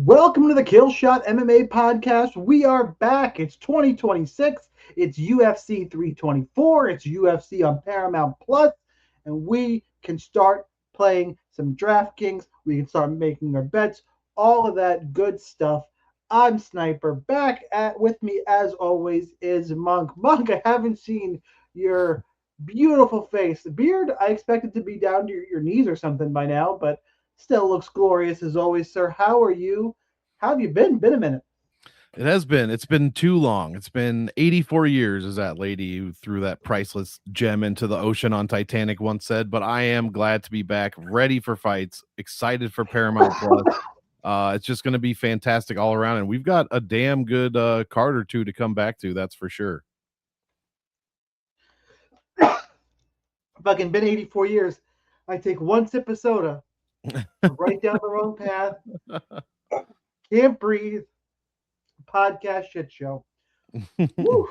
Welcome to the Kill Shot MMA podcast. We are back. It's 2026. It's UFC 324. It's UFC on Paramount Plus, and we can start playing some DraftKings. We can start making our bets, all of that good stuff. I'm Sniper. Back at with me as always is Monk. Monk, I haven't seen your beautiful face. The beard, I expected to be down to your knees or something by now, but still looks glorious as always, sir. How are you? How have you been? Been a minute. It has been. It's been too long. It's been 84 years, as that lady who threw that priceless gem into the ocean on Titanic once said. But I am glad to be back, ready for fights, excited for Paramount Plus. It's just going to be fantastic all around, and we've got a damn good card or two to come back to. That's for sure. Fucking been 84 years. I take one sip of soda, right down the wrong path. Can't breathe. Podcast shit show. Woo.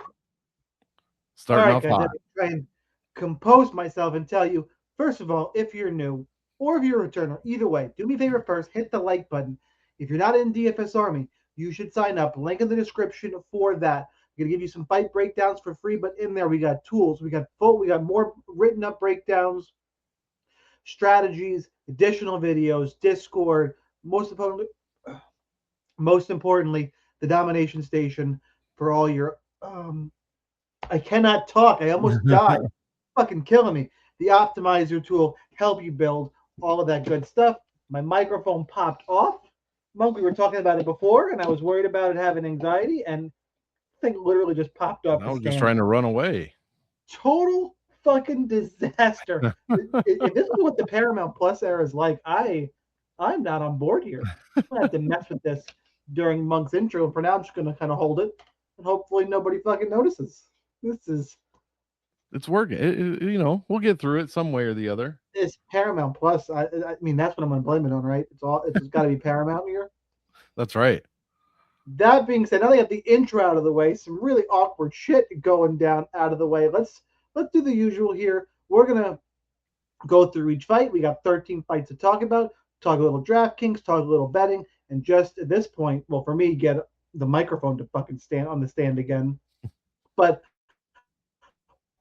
Starting All right, off guys. hot. Let me try and compose myself and tell you. First of all, if you're new or if you're a returner, either way, do me a favor first. Hit the like button. If you're not in DFS Army, you should sign up. Link in the description for that. I'm gonna give you some fight breakdowns for free, but in there we got tools, we got more written up breakdowns, strategies, additional videos, Discord. Most importantly, the domination station for all your I cannot talk. I almost died. Fucking killing me. The optimizer tool help you build all of that good stuff. My microphone popped off. Monk, we were talking about it before, and I was worried about it having anxiety, and the thing literally just popped off I the was just stand. trying to run away. Total fucking disaster. If this is what the Paramount Plus era is like, I'm not on board here. I have to mess with this during Monk's intro. For now, I'm just gonna kind of hold it, and hopefully nobody fucking notices. This is It's working. We'll get through it some way or the other. It's Paramount Plus. I mean, that's what I'm gonna blame it on, right? It's got to be Paramount here. That's right. That being said, now they have the intro out of the way, some really awkward shit going down out of the way. Let's do the usual here. We're gonna go through each fight. We got 13 fights to talk about. Talk a little DraftKings, talk a little betting, and just at this point, well, for me, get the microphone to fucking stand on the stand again. But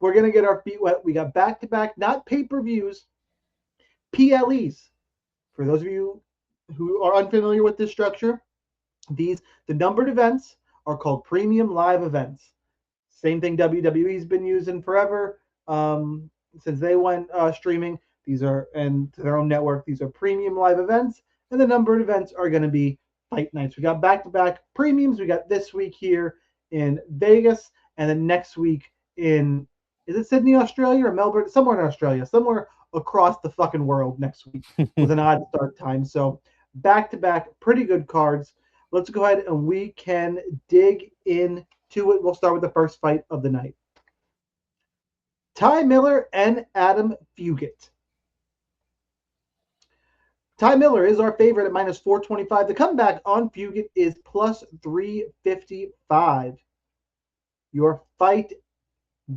we're gonna get our feet wet. We got back-to-back, not pay-per-views, PLEs. For those of you who are unfamiliar with this structure, the numbered events are called premium live events. Same thing WWE's been using forever since they went streaming. These are and to their own network. These are premium live events, and the numbered events are going to be fight nights. We got back-to-back premiums. We got this week here in Vegas, and then next week in is it Sydney, Australia, or Melbourne? Somewhere in Australia, somewhere across the fucking world next week with an odd start time. So back-to-back, pretty good cards. Let's go ahead and we can dig into it. We'll start with the first fight of the night. Ty Miller and Adam Fugitt. Ty Miller is our favorite at minus 425. The comeback on Fugitt is plus 355. Your fight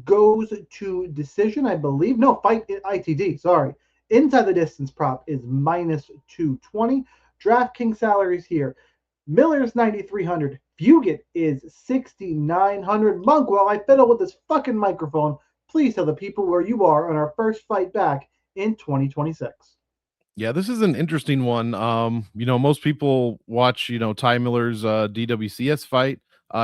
goes to decision, I believe. No, fight ITD, sorry. Inside the distance prop is minus 220. DraftKings salaries here. Miller's 9,300. Fugitt is 6,900. Monk, while I fiddle with this fucking microphone, please tell the people where you are on our first fight back in 2026. Yeah, this is an interesting one. Most people watch, Ty Miller's DWCS fight.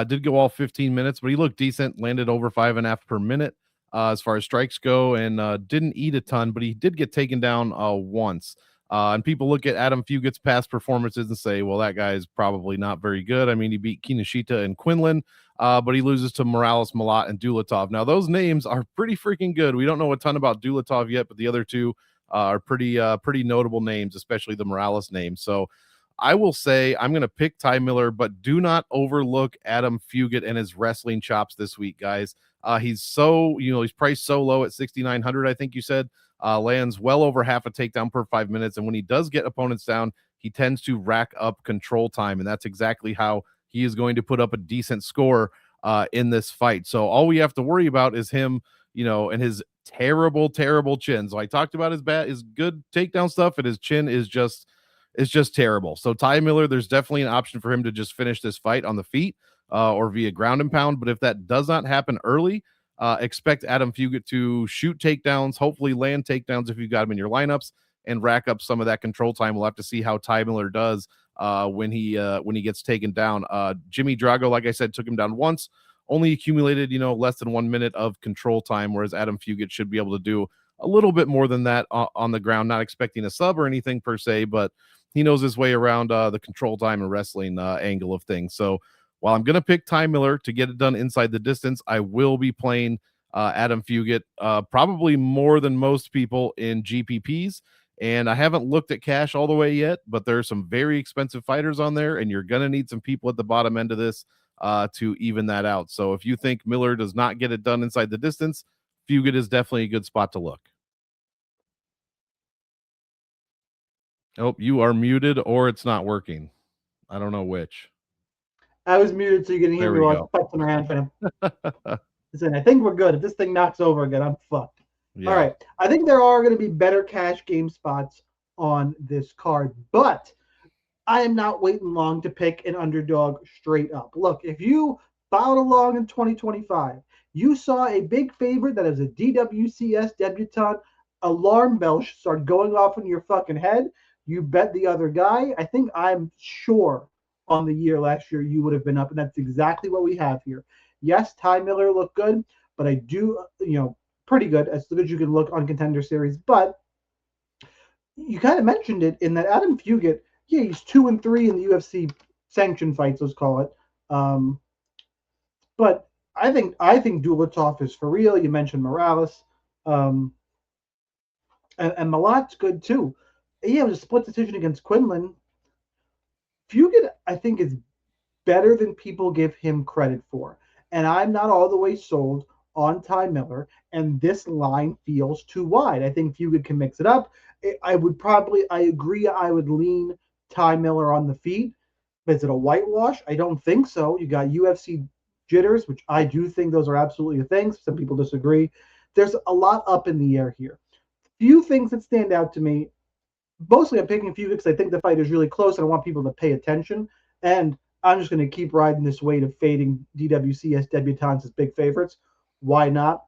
Did go all 15 minutes, but he looked decent, landed over 5.5 per minute as far as strikes go, and didn't eat a ton, but he did get taken down once. And people look at Adam Fugitt's past performances and say, well, that guy is probably not very good. I mean, he beat Kinoshita and Quinlan, but he loses to Morales, Malat, and Dulatov. Now, those names are pretty freaking good. We don't know a ton about Dulatov yet, but the other two are pretty notable names, especially the Morales name. So I will say I'm going to pick Ty Miller, but do not overlook Adam Fugitt and his wrestling chops this week, guys. He's priced so low at 6,900, I think you said. Lands well over half a takedown per 5 minutes. And when he does get opponents down, he tends to rack up control time. And that's exactly how he is going to put up a decent score in this fight. So all we have to worry about is him, and his terrible chin. So I talked about his good takedown stuff, and his chin is just is just terrible. So Ty Miller, there's definitely an option for him to just finish this fight on the feet or via ground and pound. But if that does not happen early, expect Adam Fugitt to shoot takedowns, hopefully land takedowns if you've got him in your lineups, and rack up some of that control time. We'll have to see how Ty Miller does when he gets taken down. Jimmy Drago, like I said, took him down once, only accumulated less than 1 minute of control time, whereas Adam Fugitt should be able to do a little bit more than that on the ground. Not expecting a sub or anything per se, but he knows his way around the control time and wrestling angle of things. So while I'm going to pick Ty Miller to get it done inside the distance, I will be playing Adam Fugitt probably more than most people in GPPs. And I haven't looked at cash all the way yet, but there are some very expensive fighters on there, and you're going to need some people at the bottom end of this to even that out. So if you think Miller does not get it done inside the distance, Fugitt is definitely a good spot to look. Oh, you are muted or it's not working. I don't know which. I was muted so you can hear me while I was putzing around for him. Listen, I think we're good. If this thing knocks over again, I'm fucked. Yeah. All right. I think there are going to be better cash game spots on this card, but I am not waiting long to pick an underdog straight up. Look, if you followed along in 2025, you saw a big favorite that is a DWCS debutante, alarm bell start going off in your fucking head. You bet the other guy. I think I'm sure on the year last year you would have been up, and that's exactly what we have here. Yes, Ty Miller looked good, but I do, pretty good, as good as you can look on Contender Series. But you kind of mentioned it in that Adam Fugitt, yeah, he's 2-3 in the UFC sanctioned fights, let's call it. But I think Dulatov is for real. You mentioned Morales, and Malat's good too. Yeah, it was a split decision against Quinlan. Fugitt, I think, is better than people give him credit for. And I'm not all the way sold on Ty Miller, and this line feels too wide. I think Fugitt can mix it up. I agree, I would lean Ty Miller on the feet. But is it a whitewash? I don't think so. You got UFC jitters, which I do think those are absolutely a thing. Some people disagree. There's a lot up in the air here. Few things that stand out to me. Mostly I'm picking Fugitt because I think the fight is really close and I want people to pay attention. And I'm just going to keep riding this wave of fading DWCS debutantes as big favorites. Why not?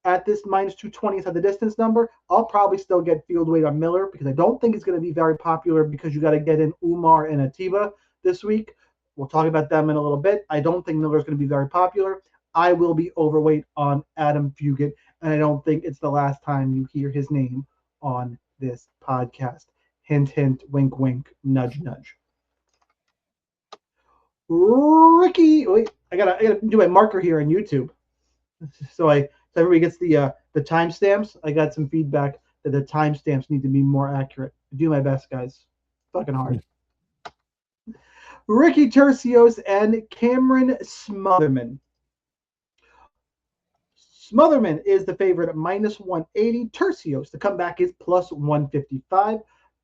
At this minus 220 at the distance number, I'll probably still get field weight on Miller because I don't think it's going to be very popular because you got to get in Umar and Ateba this week. We'll talk about them in a little bit. I don't think Miller's going to be very popular. I will be overweight on Adam Fugitt, and I don't think it's the last time you hear his name on this podcast. Hint, hint, wink, wink, nudge, nudge. Ricky, wait, I gotta do my marker here on YouTube. So everybody gets the timestamps. I got some feedback that the timestamps need to be more accurate. I do my best, guys. Fucking hard. Ricky Turcios and Cameron Smotherman. Smotherman is the favorite at minus 180. Turcios, the comeback is plus 155.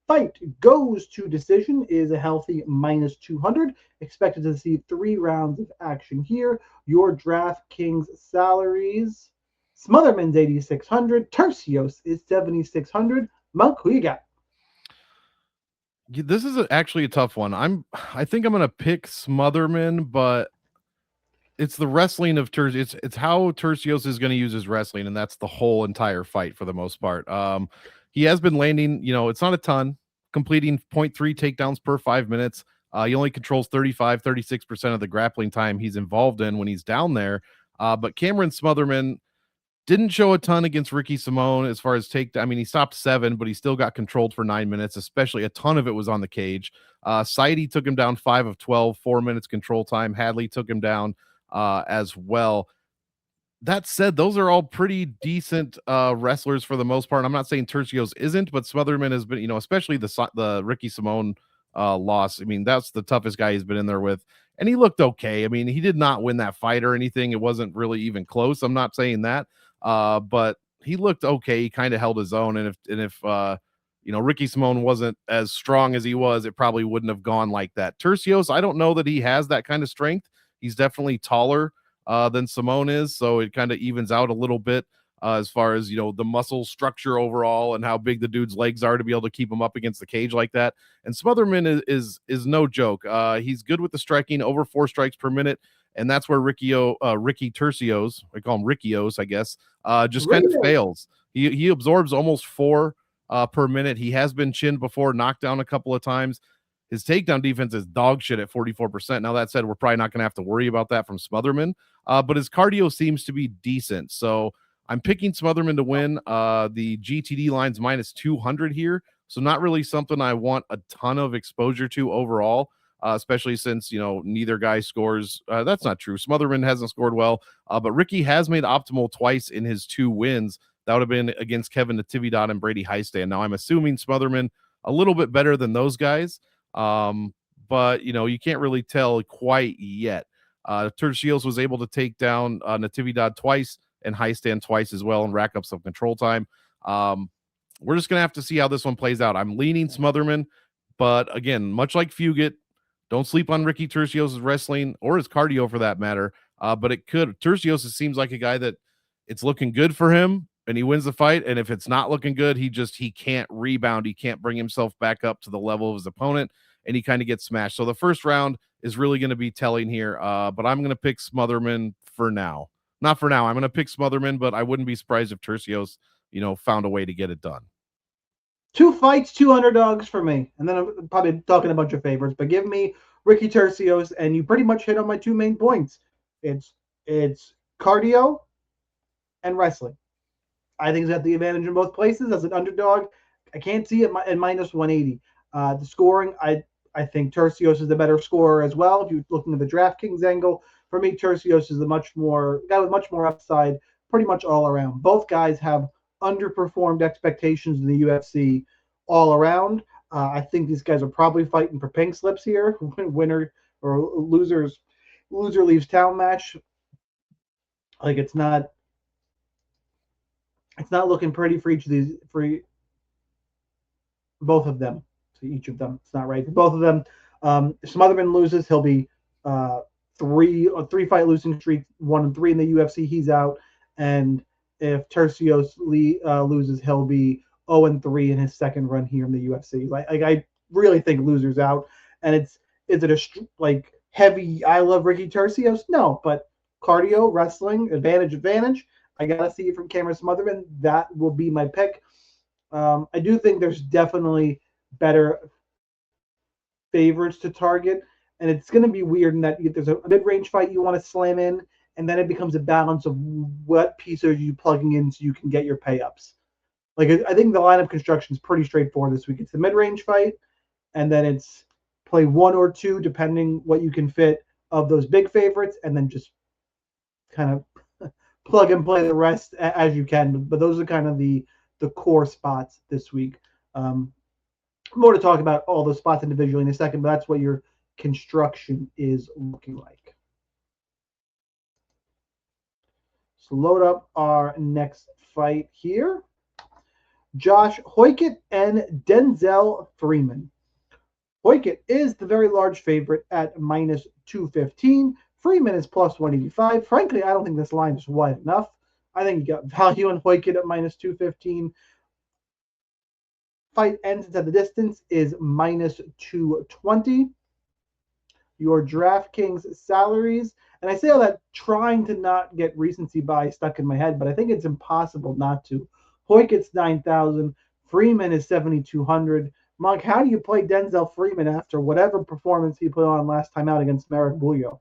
Fight goes to decision is a healthy minus 200. Expected to see 3 rounds of action here. Your DraftKings salaries. Smotherman's 8,600. Turcios is 7,600. Monk, who you got? This is actually a tough one. I think I'm going to pick Smotherman, but it's the wrestling of Turcios. It's how Turcios is going to use his wrestling, and that's the whole entire fight for the most part. He has been landing, it's not a ton, completing 0.3 takedowns per 5 minutes. He only controls 36% of the grappling time he's involved in when he's down there. But Cameron Smotherman didn't show a ton against Ricky Simon as far as takedown. I mean, he stopped 7, but he still got controlled for 9 minutes, especially a ton of it was on the cage. Saidi took him down 5 of 12, 4 minutes control time. Hadley took him down as well. That said, those are all pretty decent wrestlers for the most part. I'm not saying Turcios isn't, but Smotherman has been, especially the Ricky Simon loss. I mean, that's the toughest guy he's been in there with. And he looked okay. I mean, he did not win that fight or anything. It wasn't really even close. I'm not saying that. But he looked okay. He kind of held his own. And if Ricky Simon wasn't as strong as he was, it probably wouldn't have gone like that. Turcios, I don't know that he has that kind of strength. He's definitely taller than Simone is, so it kind of evens out a little bit. as far as, the muscle structure overall and how big the dude's legs are to be able to keep him up against the cage like that. And Smotherman is no joke. He's good with the striking, over 4 strikes per minute. And that's where Ricky Turcios, I call him Rickios, I guess, just kind of fails. He absorbs almost 4 per minute. He has been chinned before, knocked down a couple of times. His takedown defense is dog shit at 44%. Now, that said, we're probably not going to have to worry about that from Smotherman, but his cardio seems to be decent. So I'm picking Smotherman to win. The GTD line's minus 200 here, so not really something I want a ton of exposure to overall, especially since, neither guy scores. That's not true. Smotherman hasn't scored well, but Ricky has made optimal twice in his 2 wins. That would have been against Kevin Natividad and Brady Heistand. Now, I'm assuming Smotherman a little bit better than those guys, but, you can't really tell quite yet. Turcios was able to take down Natividad twice and Heistand twice as well and rack up some control time. We're just going to have to see how this one plays out. I'm leaning Smotherman, but again, much like Fugitt, don't sleep on Ricky Turcios' wrestling or his cardio for that matter. But Turcios seems like a guy that it's looking good for him and he wins the fight. And if it's not looking good, he can't rebound. He can't bring himself back up to the level of his opponent and he kind of gets smashed. So the first round is really going to be telling here. But I'm going to pick Smotherman for now. Not for now. I'm going to pick Smotherman, but I wouldn't be surprised if Turcios, found a way to get it done. 2 fights, 2 underdogs for me. And then I'm probably talking a bunch of favorites, but give me Ricky Turcios, and you pretty much hit on my 2 main points. It's cardio and wrestling. I think he's got the advantage in both places. As an underdog, I can't see it at minus 180. The scoring, I think Turcios is the better scorer as well. If you're looking at the DraftKings angle, for me, Turcios is the guy with much more upside, pretty much all around. Both guys have underperformed expectations in the UFC all around. I think these guys are probably fighting for pink slips here. Winner or loser leaves town match. Like it's not looking pretty for both of them. So each of them, it's not right for both of them. Smotherman loses, he'll be 3 fight losing streak, 1-3 in the UFC. He's out, and if Turcios loses, he'll be 0-3 in his second run here in the UFC. Like I really think loser's out, and is it a heavy? I love Ricky Turcios, no, but cardio, wrestling, advantage. I gotta see it from Cameron Smotherman. That will be my pick. I do think there's definitely better favorites to target. And it's going to be weird in that there's a mid-range fight you want to slam in, and then it becomes a balance of what piece are you plugging in so you can get your pay-ups. Like, I think the lineup construction is pretty straightforward this week. It's the mid-range fight, and then it's play 1 or 2, depending what you can fit of those big favorites, and then just kind of plug and play the rest as you can. But those are kind of the core spots this week. More to talk about all those spots individually in a second, but that's what your construction is looking like. So load up our next fight here. Josh Hokit and Denzel Freeman. Hokit is the very large favorite at minus 215. Freeman is plus 185. Frankly, I don't think this line is wide enough. I think you got value in Hokit at minus 215. Fight ends at the distance is minus 220. Your DraftKings salaries, and I say all that trying to not get recency bias stuck in my head, but I think it's impossible not to. Hokit's 9,000. Freeman is 7,200. Monk, how do you play Denzel Freeman after whatever performance he put on last time out against Merrick Bulyo?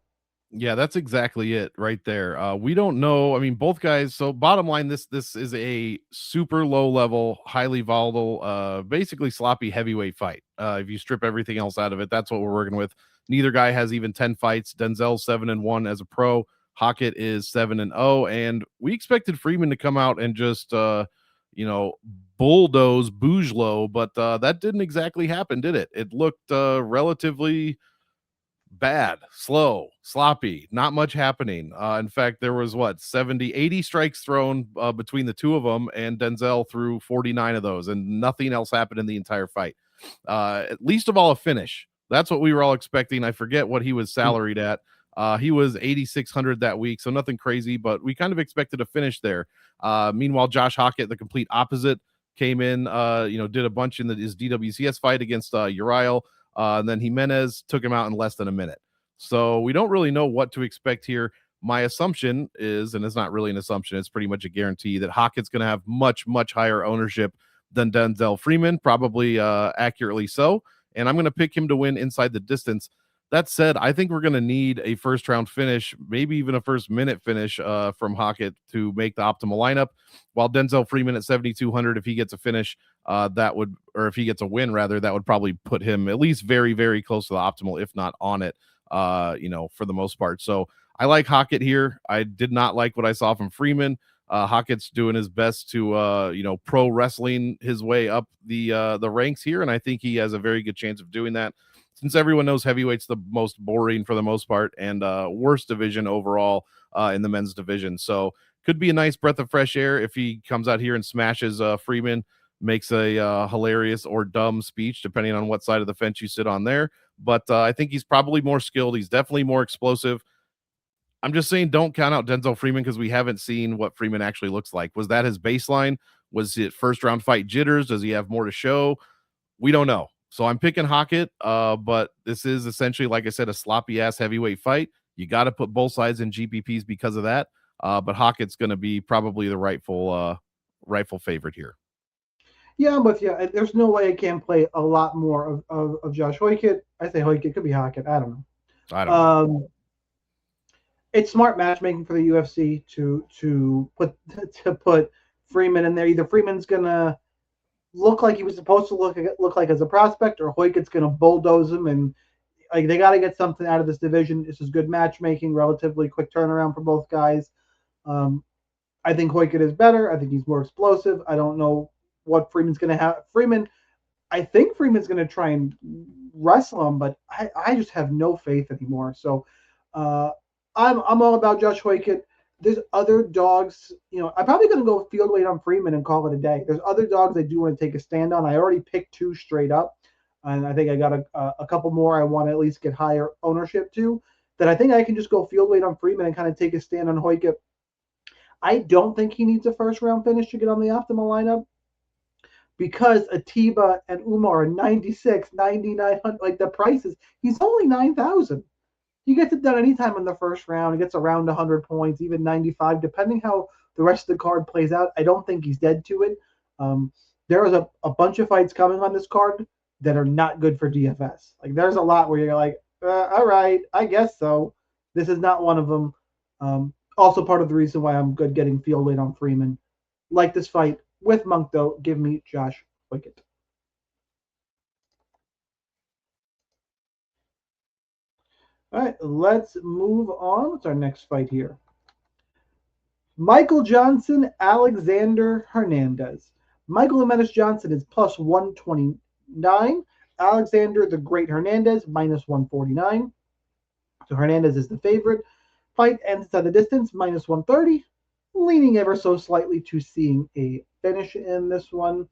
Yeah, that's exactly it right there. We don't know. I mean, both guys. So bottom line, this is a super low level, highly volatile, basically sloppy heavyweight fight. If you strip everything else out of it, that's what we're working with. Neither guy has even 10 fights. Denzel's 7-1 as a pro. Hokit is 7-0, and we expected Freeman to come out and just bulldoze Boujlo, but that didn't exactly happen, did it? It looked relatively bad, slow, sloppy, not much happening. In fact, there was 80 strikes thrown between the two of them, and Denzel threw 49 of those, and nothing else happened in the entire fight. At least of all, a finish. That's what we were all expecting. I forget what he was salaried at. He was 8,600 that week, so nothing crazy, but we kind of expected a finish there. Meanwhile, Josh Hokit, the complete opposite, came in, did a bunch in his DWCS fight against Uriel, and then Jimenez took him out in less than a minute. So we don't really know what to expect here. My assumption is, and it's not really an assumption, it's pretty much a guarantee, that Hokit's going to have much, much higher ownership than Denzel Freeman, probably accurately so. And I'm going to pick him to win inside the distance. That said, I think we're going to need a first round finish, maybe even a first minute finish from Hokit to make the optimal lineup. While Denzel Freeman at 7,200, if he gets a finish, if he gets a win, rather, that would probably put him at least very, very close to the optimal, if not on it, for the most part. So I like Hokit here. I did not like what I saw from Freeman. Hokit's doing his best to, pro wrestling his way up the ranks here, and I think he has a very good chance of doing that, since everyone knows heavyweight's the most boring for the most part and worst division overall in the men's division. So could be a nice breath of fresh air if he comes out here and smashes Freeman, makes a hilarious or dumb speech, depending on what side of the fence you sit on there. But I think he's probably more skilled. He's definitely more explosive. I'm just saying, don't count out Denzel Freeman because we haven't seen what Freeman actually looks like. Was that his baseline? Was it first round fight jitters? Does he have more to show? We don't know. So I'm picking Hokit, but this is essentially, like I said, a sloppy ass heavyweight fight. You got to put both sides in GPPs because of that. But Hokit's going to be probably the rightful favorite here. Yeah, I'm with you. There's no way I can play a lot more of Josh Hokit. I say Hokit, could be Hokit. I don't know. I don't know. It's smart matchmaking for the UFC to put Freeman in there. Either Freeman's gonna look like he was supposed to look like as a prospect, or Hokit's gonna bulldoze him, and like they got to get something out of this division. This is good matchmaking, relatively quick turnaround for both guys. I think Hokit is better. I think he's more explosive. I don't know what Freeman's gonna have. I think Freeman's gonna try and wrestle him, but I just have no faith anymore. So. I'm all about Josh Hokit. There's other dogs, I'm probably going to go field weight on Freeman and call it a day. There's other dogs I do want to take a stand on. I already picked 2 straight up, and I think I got a couple more I want to at least get higher ownership to, that I think I can just go field weight on Freeman and kind of take a stand on Hokit. I don't think he needs a first round finish to get on the optimal lineup, because Ateba and Umar are 96, 9,900, like the prices. He's only 9,000. He gets it done anytime in the first round. He gets around 100 points, even 95, depending how the rest of the card plays out. I don't think he's dead to it. There is a bunch of fights coming on this card that are not good for DFS. Like, there's a lot where you're like, all right, I guess so. This is not one of them. Also part of the reason why I'm good getting field weight on Freeman. Like this fight with Monk, though, give me Josh Hokit. All right, let's move on. What's our next fight here? Michael Johnson, Alexander Hernandez. Michael Jimenez Johnson is plus 129. Alexander the Great Hernandez minus 149. So Hernandez is the favorite. Fight ends inside the distance, minus 130. Leaning ever so slightly to seeing a finish in this one.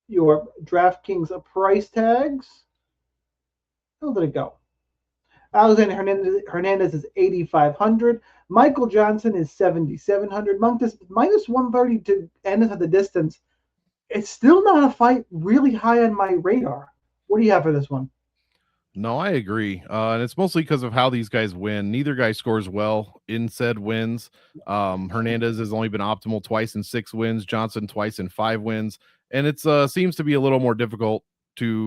Your DraftKings price tags. How did it go? Alexander Hernandez is 8,500. Michael Johnson is 7,700. Monk is minus 130 to end at the distance. It's still not a fight really high on my radar. What do you have for this one? No, I agree. And it's mostly because of how these guys win. Neither guy scores well in said wins. Hernandez has only been optimal twice in 6 wins. Johnson twice in 5 wins. And it seems to be a little more difficult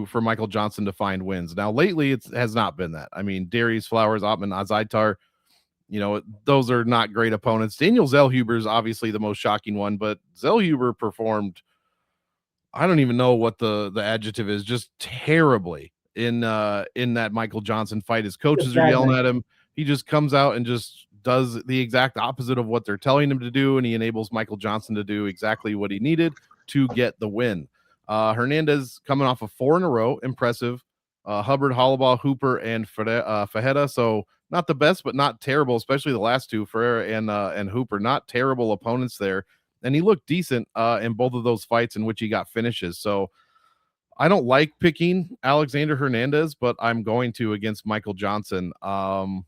for Michael Johnson to find wins. Now, lately, it has not been that. I mean, Darius Flowers, Ottman, Azaitar, those are not great opponents. Daniel Zellhuber is obviously the most shocking one, but Zellhuber performed, I don't even know what the adjective is, just terribly in that Michael Johnson fight. His coaches are yelling at him. He just comes out and just does the exact opposite of what they're telling him to do, and he enables Michael Johnson to do exactly what he needed to get the win. Hernandez coming off of 4 in a row, impressive. Hubbard, Hollabaugh, Hooper, and Fajeda. So not the best, but not terrible, especially the last 2, Ferreira and Hooper. Not terrible opponents there. And he looked decent in both of those fights in which he got finishes. So I don't like picking Alexander Hernandez, but I'm going to against Michael Johnson. And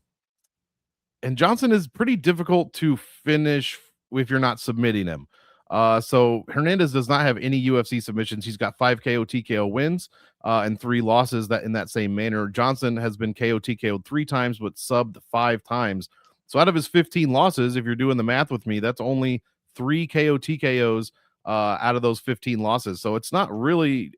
Johnson is pretty difficult to finish if you're not submitting him. So Hernandez does not have any UFC submissions. He's got 5 KO TKO wins and 3 losses that in that same manner. Johnson has been KO TKO'd 3 times, but subbed 5 times. So out of his 15 losses, if you're doing the math with me, that's only 3 KO TKOs out of those 15 losses. So it's not really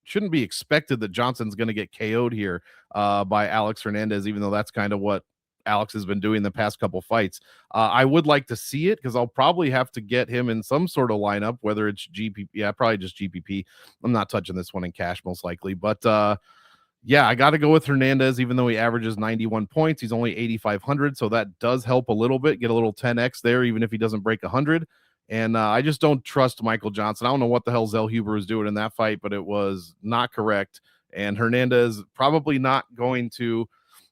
shouldn't be expected that Johnson's going to get KO'd here by Alex Hernandez, even though that's kind of what Alex has been doing the past couple fights. I would like to see it because I'll probably have to get him in some sort of lineup, whether it's GPP. Yeah, probably just GPP. I'm not touching this one in cash, most likely. But yeah, I got to go with Hernandez, even though he averages 91 points. He's only 8,500. So that does help a little bit, get a little 10x there, even if he doesn't break 100. And I just don't trust Michael Johnson. I don't know what the hell Zellhuber was doing in that fight, but it was not correct. And Hernandez probably not going to,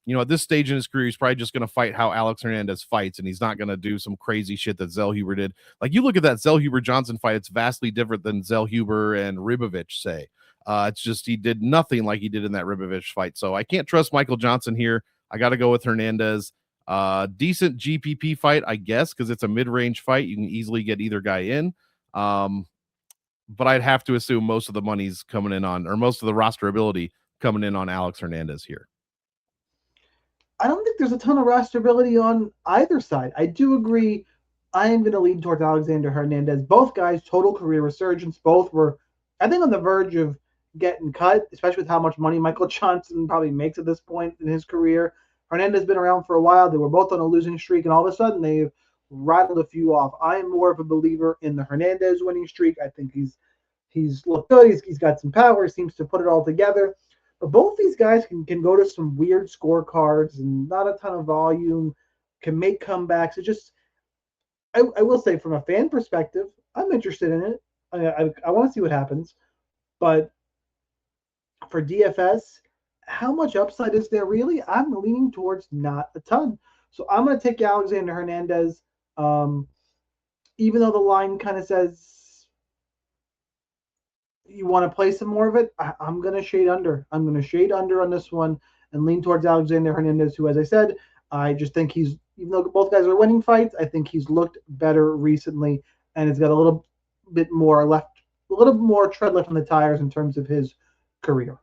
at this stage in his career, he's probably just going to fight how Alex Hernandez fights, and he's not going to do some crazy shit that Zellhuber did. Like, you look at that Zellhuber-Johnson fight, it's vastly different than Zellhuber and Ribovich, say. It's just he did nothing like he did in that Ribovich fight. So I can't trust Michael Johnson here. I got to go with Hernandez. Decent GPP fight, I guess, because it's a mid-range fight. You can easily get either guy in. But I'd have to assume most of the money's coming in on, or most of the roster ability coming in on Alex Hernandez here. I don't think there's a ton of roster ability on either side. I do agree. I am going to lean towards Alexander Hernandez. Both guys, total career resurgence. Both were, I think, on the verge of getting cut, especially with how much money Michael Johnson probably makes at this point in his career. Hernandez has been around for a while. They were both on a losing streak, and all of a sudden they've rattled a few off. I am more of a believer in the Hernandez winning streak. I think he's looked good. He's got some power. He seems to put it all together. But both these guys can go to some weird scorecards and not a ton of volume, can make comebacks. It just, I will say, from a fan perspective, I'm interested in it. I want to see what happens. But for DFS, how much upside is there really? I'm leaning towards not a ton. So I'm going to take Alexander Hernandez, even though the line kind of says you want to play some more of it. I'm going to shade under. I'm going to shade under on this one and lean towards Alexander Hernandez, who, as I said, I just think even though both guys are winning fights, I think he's looked better recently and has got a little bit more tread left on the tires in terms of his career.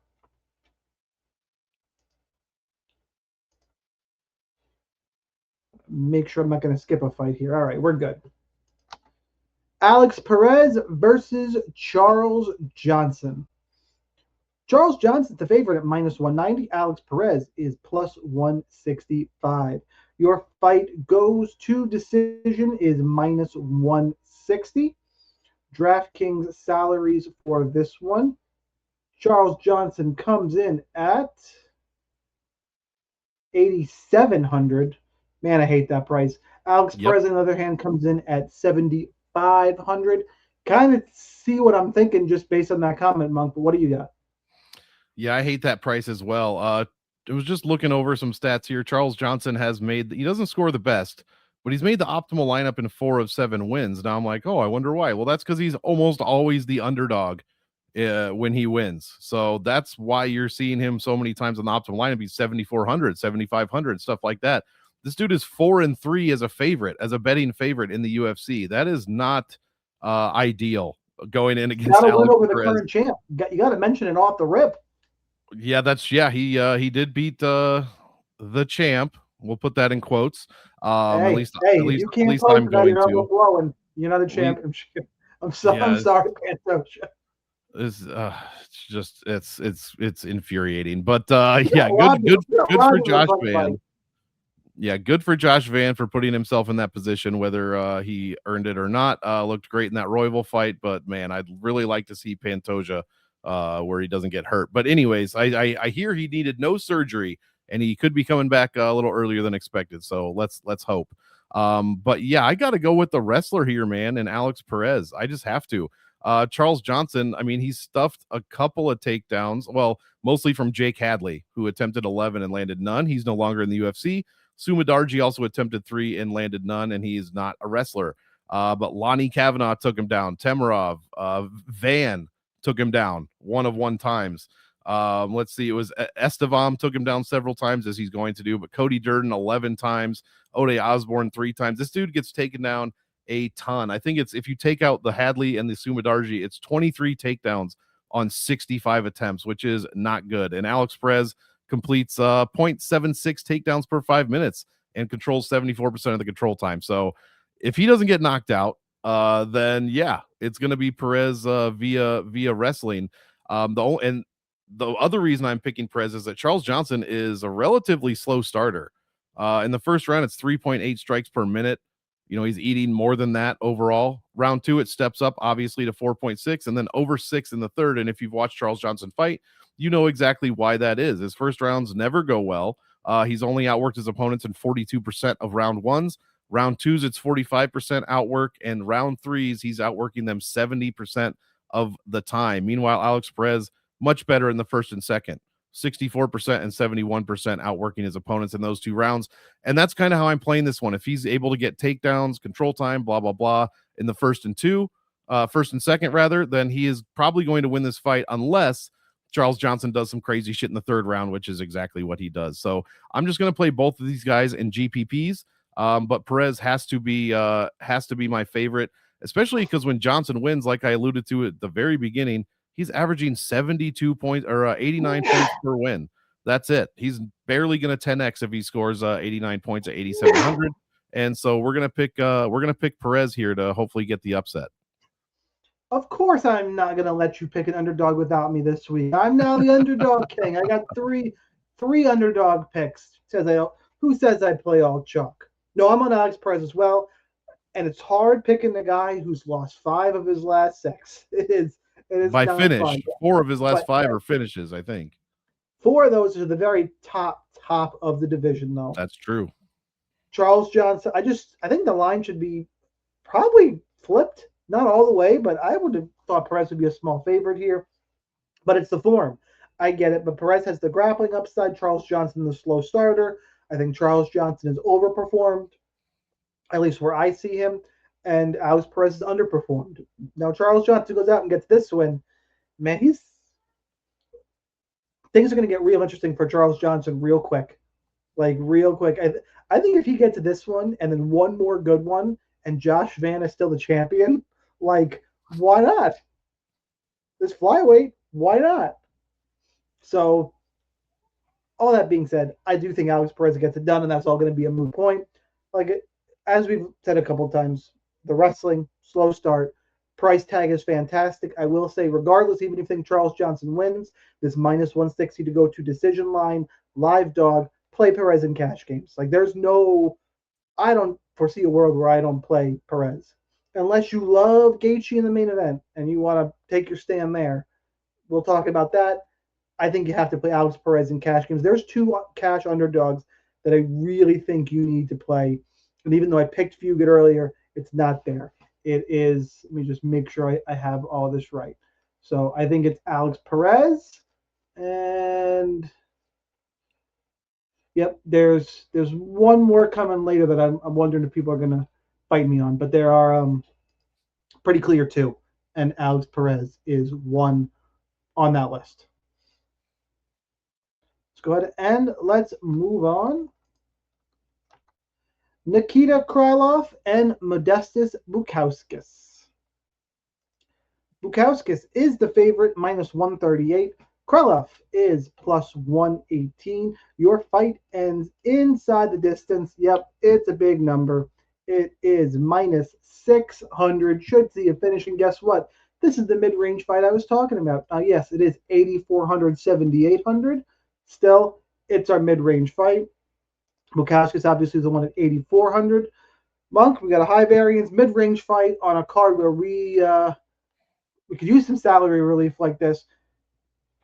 Make sure I'm not going to skip a fight here. All right, we're good. Alex Perez versus Charles Johnson. Charles Johnson's the favorite at minus 190. Alex Perez is plus 165. Your fight goes to decision is minus 160. DraftKings salaries for this one. Charles Johnson comes in at 8,700. Man, I hate that price. Alex Perez, on the other hand, comes in at 7,500. Kind of see what I'm thinking just based on that comment, Monk. But what do you got? Yeah, I hate that price as well. I was just looking over some stats here. Charles Johnson he doesn't score the best, but he's made the optimal lineup in 4 of 7 wins. Now I'm like, oh, I wonder why. Well, that's because he's almost always the underdog when he wins. So that's why you're seeing him so many times on the optimal lineup. He's 7,400, 7,500, stuff like that. This dude is 4-3 as a favorite, as a betting favorite in the UFC. That is not ideal going in against Alex over Perez. The current champ. You got to mention it off the rip. Yeah, he did beat the champ. We'll put that in quotes. At least I'm going to. You're not a championship. I'm sorry, Pantosha. It's infuriating, but good for Josh Van. Yeah, good for Josh Van for putting himself in that position, whether he earned it or not. Looked great in that Royval fight, but man, I'd really like to see Pantoja where he doesn't get hurt. But anyways, I hear he needed no surgery and he could be coming back a little earlier than expected. So let's hope. But yeah, I got to go with the wrestler here, man, and Alex Perez. I just have to. Charles Johnson, I mean, he's stuffed a couple of takedowns, well, mostly from Jake Hadley, who attempted 11 and landed none. He's no longer in the UFC. Sumadarji also attempted 3 and landed none, and he's not a wrestler. But Lonnie Kavanaugh took him down. Temerov, Van took him down one times. Let's see, it was Estevam took him down several times, as he's going to do, but Cody Durden 11 times, Ode Osborne 3 times. This dude gets taken down a ton. I think it's, if you take out the Hadley and the Sumadarji, it's 23 takedowns on 65 attempts, which is not good. And Alex Perez completes 0.76 takedowns per 5 minutes and controls 74% of the control time. So if he doesn't get knocked out, then yeah, it's going to be Perez via wrestling. The other reason I'm picking Perez is that Charles Johnson is a relatively slow starter. In the first round, it's 3.8 strikes per minute. You know, he's eating more than that overall. Round 2, it steps up obviously to 4.6 and then over 6 in the third. And if you've watched Charles Johnson fight, you know exactly why that is. His first rounds never go well. He's only outworked his opponents in 42% of round 1s. Round 2s, it's 45% outwork. And round 3s, he's outworking them 70% of the time. Meanwhile, Alex Perez, much better in the first and second, 64% and 71% outworking his opponents in those 2 rounds. And that's kind of how I'm playing this one. If he's able to get takedowns, control time, blah, blah, blah, in the first and second rather, then he is probably going to win this fight, unless Charles Johnson does some crazy shit in the third round, which is exactly what he does. So I'm just going to play both of these guys in GPPs. But Perez has to be my favorite, especially because when Johnson wins, like I alluded to at the very beginning, he's averaging 72 points or 89 points per win. That's it. He's barely going to 10x if he scores 89 points at 8,700. And so we're gonna pick Perez here to hopefully get the upset. Of course, I'm not gonna let you pick an underdog without me this week. I'm now the underdog king. I got three underdog picks. Who says I play all chalk? No, I'm on Alex Perez as well, and it's hard picking the guy who's lost 5 of his last 6. It is by finish. Fun. 4 of his last 5 are finishes, I think. 4 of those are the very top of the division, though. That's true. Charles Johnson. I think the line should be probably flipped. Not all the way, but I would have thought Perez would be a small favorite here. But it's the form. I get it. But Perez has the grappling upside. Charles Johnson, the slow starter. I think Charles Johnson is overperformed, at least where I see him. And Alex Perez is underperformed. Now, Charles Johnson goes out and gets this win. Man, things are going to get real interesting for Charles Johnson real quick. Like, real quick. I think if he gets to this one and then one more good one and Josh Vann is still the champion, like, why not? This flyweight, why not? So, all that being said, I do think Alex Perez gets it done, and that's all going to be a moot point. Like, as we've said a couple times, the wrestling, slow start, price tag is fantastic. I will say, regardless, even if you think Charles Johnson wins, this minus 160 to go to decision line, live dog, play Perez in cash games. Like, I don't foresee a world where I don't play Perez. Unless you love Gaethje in the main event and you want to take your stand there. We'll talk about that. I think you have to play Alex Perez in cash games. There's 2 cash underdogs that I really think you need to play. And even though I picked Fugitt earlier, it's not there. It is, let me just make sure I have all this right. So I think it's Alex Perez. And yep, there's one more coming later that I'm wondering if people are going to fight me on. But there are pretty clear 2. And Alex Perez is one on that list. Go ahead and let's move on. Nikita Krylov and Modestas Bukauskas. Bukauskas is the favorite, minus 138. Krylov is plus 118. Your fight ends inside the distance. Yep, it's a big number. It is minus 600. Should see a finish, and guess what? This is the mid-range fight I was talking about. Yes, it is 8,400, 7,800. Still, it's our mid-range fight. Bukauskas obviously is the one at 8,400. Monk, we got a high variance mid-range fight on a card where we could use some salary relief like this.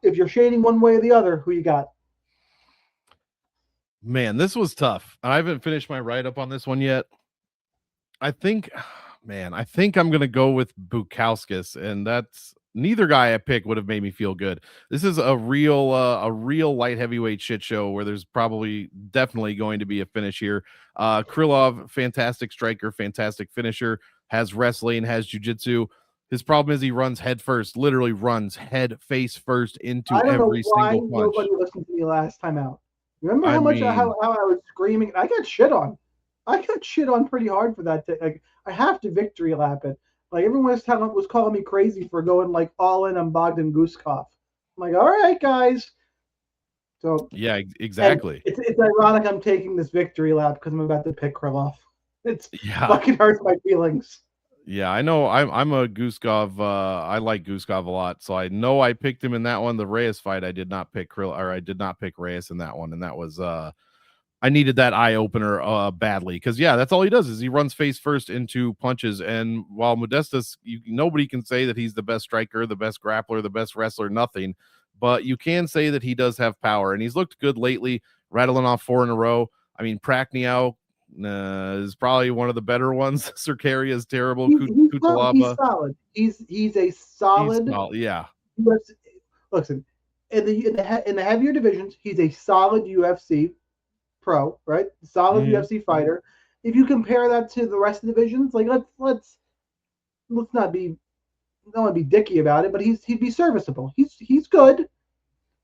If you're shading one way or the other, who you got? Man, this was tough. I haven't finished my write-up on this one yet. I think I'm going to go with Bukauskas, and that's neither guy I pick would have made me feel good. This is a real light heavyweight shit show where there's definitely going to be a finish here. Krylov, fantastic striker, fantastic finisher, has wrestling, has jiu-jitsu. His problem is he runs head first, literally runs head face first into I don't know every why single punch. nobody listened to me last time out. Remember I how much mean, how I was screaming? I got shit on. I got shit on pretty hard for that. Like I have to victory lap it. Like everyone was calling me crazy for going like all in on Bogdan Guskov. I'm like, all right, guys. So yeah, and exactly. it's ironic I'm taking this victory lap because I'm about to pick Krylov. It's Yeah. fucking hurts my feelings. Yeah, I know. I'm a Guskov. I like Guskov a lot, so I know I picked him in that one. The Reyes fight, I did not pick I did not pick Reyes in that one, and that was I needed that eye opener badly because yeah, that's all he does is he runs face first into punches. And while Modestas, nobody can say that he's the best striker, the best grappler, the best wrestler, nothing. But you can say that he does have power, and he's looked good lately, rattling off 4 in a row. I mean, Prakniau is probably one of the better ones. Serkaria is terrible. He's Kutalaba, solid. He's a he's solid solid. Yeah, UFC. Listen, in the heavier divisions, he's a solid UFC pro, right? Solid mm-hmm. UFC fighter. If you compare that to the rest of the divisions, like let's not be don't want to be dicky about it, but he'd be serviceable. He's good.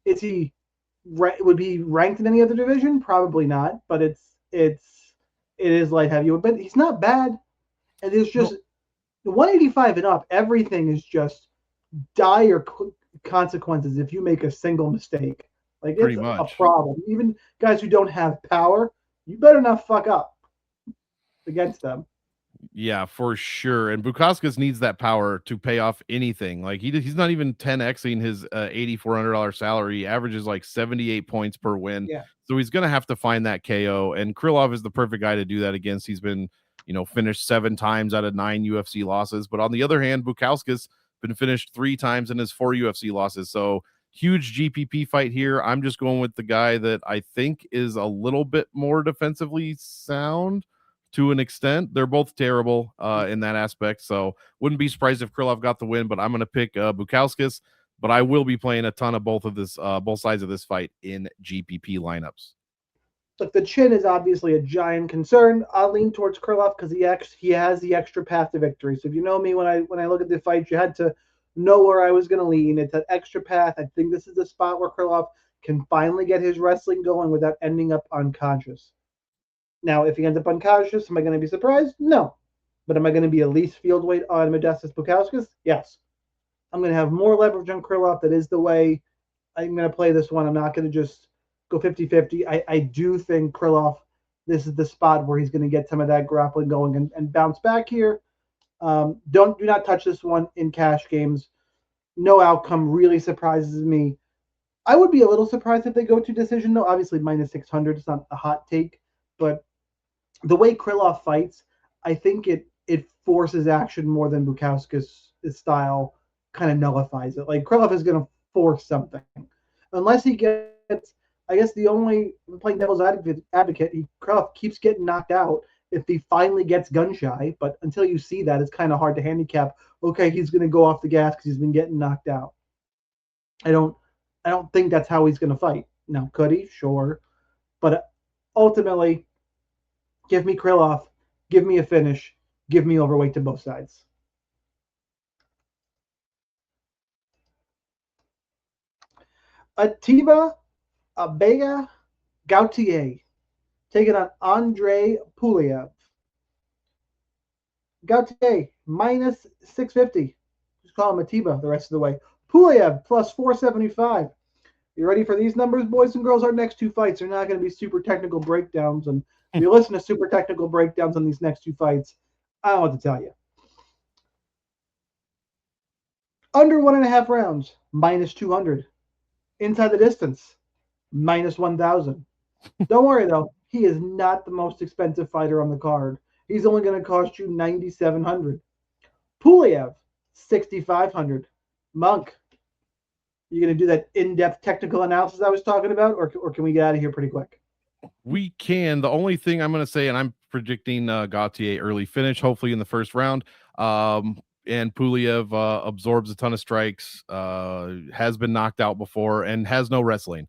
Is he would be ranked in any other division? Probably not, but it is light heavyweight, but he's not bad. And it's just No, the 185 and up. Everything is just dire consequences if you make a single mistake. Like pretty it's a much. problem. Even guys who don't have power, you better not fuck up against them. Yeah, for sure. And Bukauskas needs that power to pay off anything. Like he's not even 10xing his $8,400 salary. He averages like 78 points per win. Yeah. So he's going to have to find that KO. And Krylov is the perfect guy to do that against. He's been, finished 7 times out of 9 UFC losses. But on the other hand, Bukauskas been finished 3 times in his 4 UFC losses. So huge GPP fight here. I'm just going with the guy that I think is a little bit more defensively sound to an extent. They're both terrible in that aspect. So wouldn't be surprised if Krylov got the win, but I'm going to pick Bukauskas. But I will be playing a ton of both sides of this fight in GPP lineups. Look, the chin is obviously a giant concern. I'll lean towards Krylov because he has the extra path to victory. So if you know me, when I look at the fight, you had to know where I was going to lean. It's that extra path. I think this is the spot where Krylov can finally get his wrestling going without ending up unconscious. Now, if he ends up unconscious, am I going to be surprised? No. But am I going to be at least field weight on Modestas Bukauskas? Yes. I'm going to have more leverage on Krylov. That is the way I'm going to play this one. I'm not going to just go 50-50. I do think Krylov, this is the spot where he's going to get some of that grappling going and bounce back here. Do not touch this one in cash games. No outcome really surprises me. I would be a little surprised if they go to decision, though. Obviously, minus 600 is not a hot take, but the way Krylov fights, I think it forces action more than Bukauskas' style kind of nullifies it. Like Krylov is going to force something, unless he gets. I guess the only playing devil's advocate, Krylov keeps getting knocked out if he finally gets gun shy. But until you see that, it's kind of hard to handicap. Okay, he's going to go off the gas because he's been getting knocked out. I don't think that's how he's going to fight. Now, could he? Sure, but ultimately, give me Krylov, give me a finish, give me overweight to both sides. Ateba, Abega, Gautier, taking on Andrey Pulyaev. Gautier, minus 650. Just call him Ateba the rest of the way. Pulyaev, plus 475. You ready for these numbers, boys and girls? Our next 2 fights are not going to be super technical breakdowns. And if you listen to super technical breakdowns on these next 2 fights, I don't know what to tell you. Under 1.5 rounds, minus 200. Inside the distance, minus 1,000. Don't worry, though. He is not the most expensive fighter on the card. He's only going to cost you 9,700. Pulyaev, 6,500. Monk, you going to do that in-depth technical analysis I was talking about, or can we get out of here pretty quick? We can. The only thing I'm going to say, and I'm predicting Gautier early finish, hopefully in the first round. and Pulyaev absorbs a ton of strikes, has been knocked out before, and has no wrestling.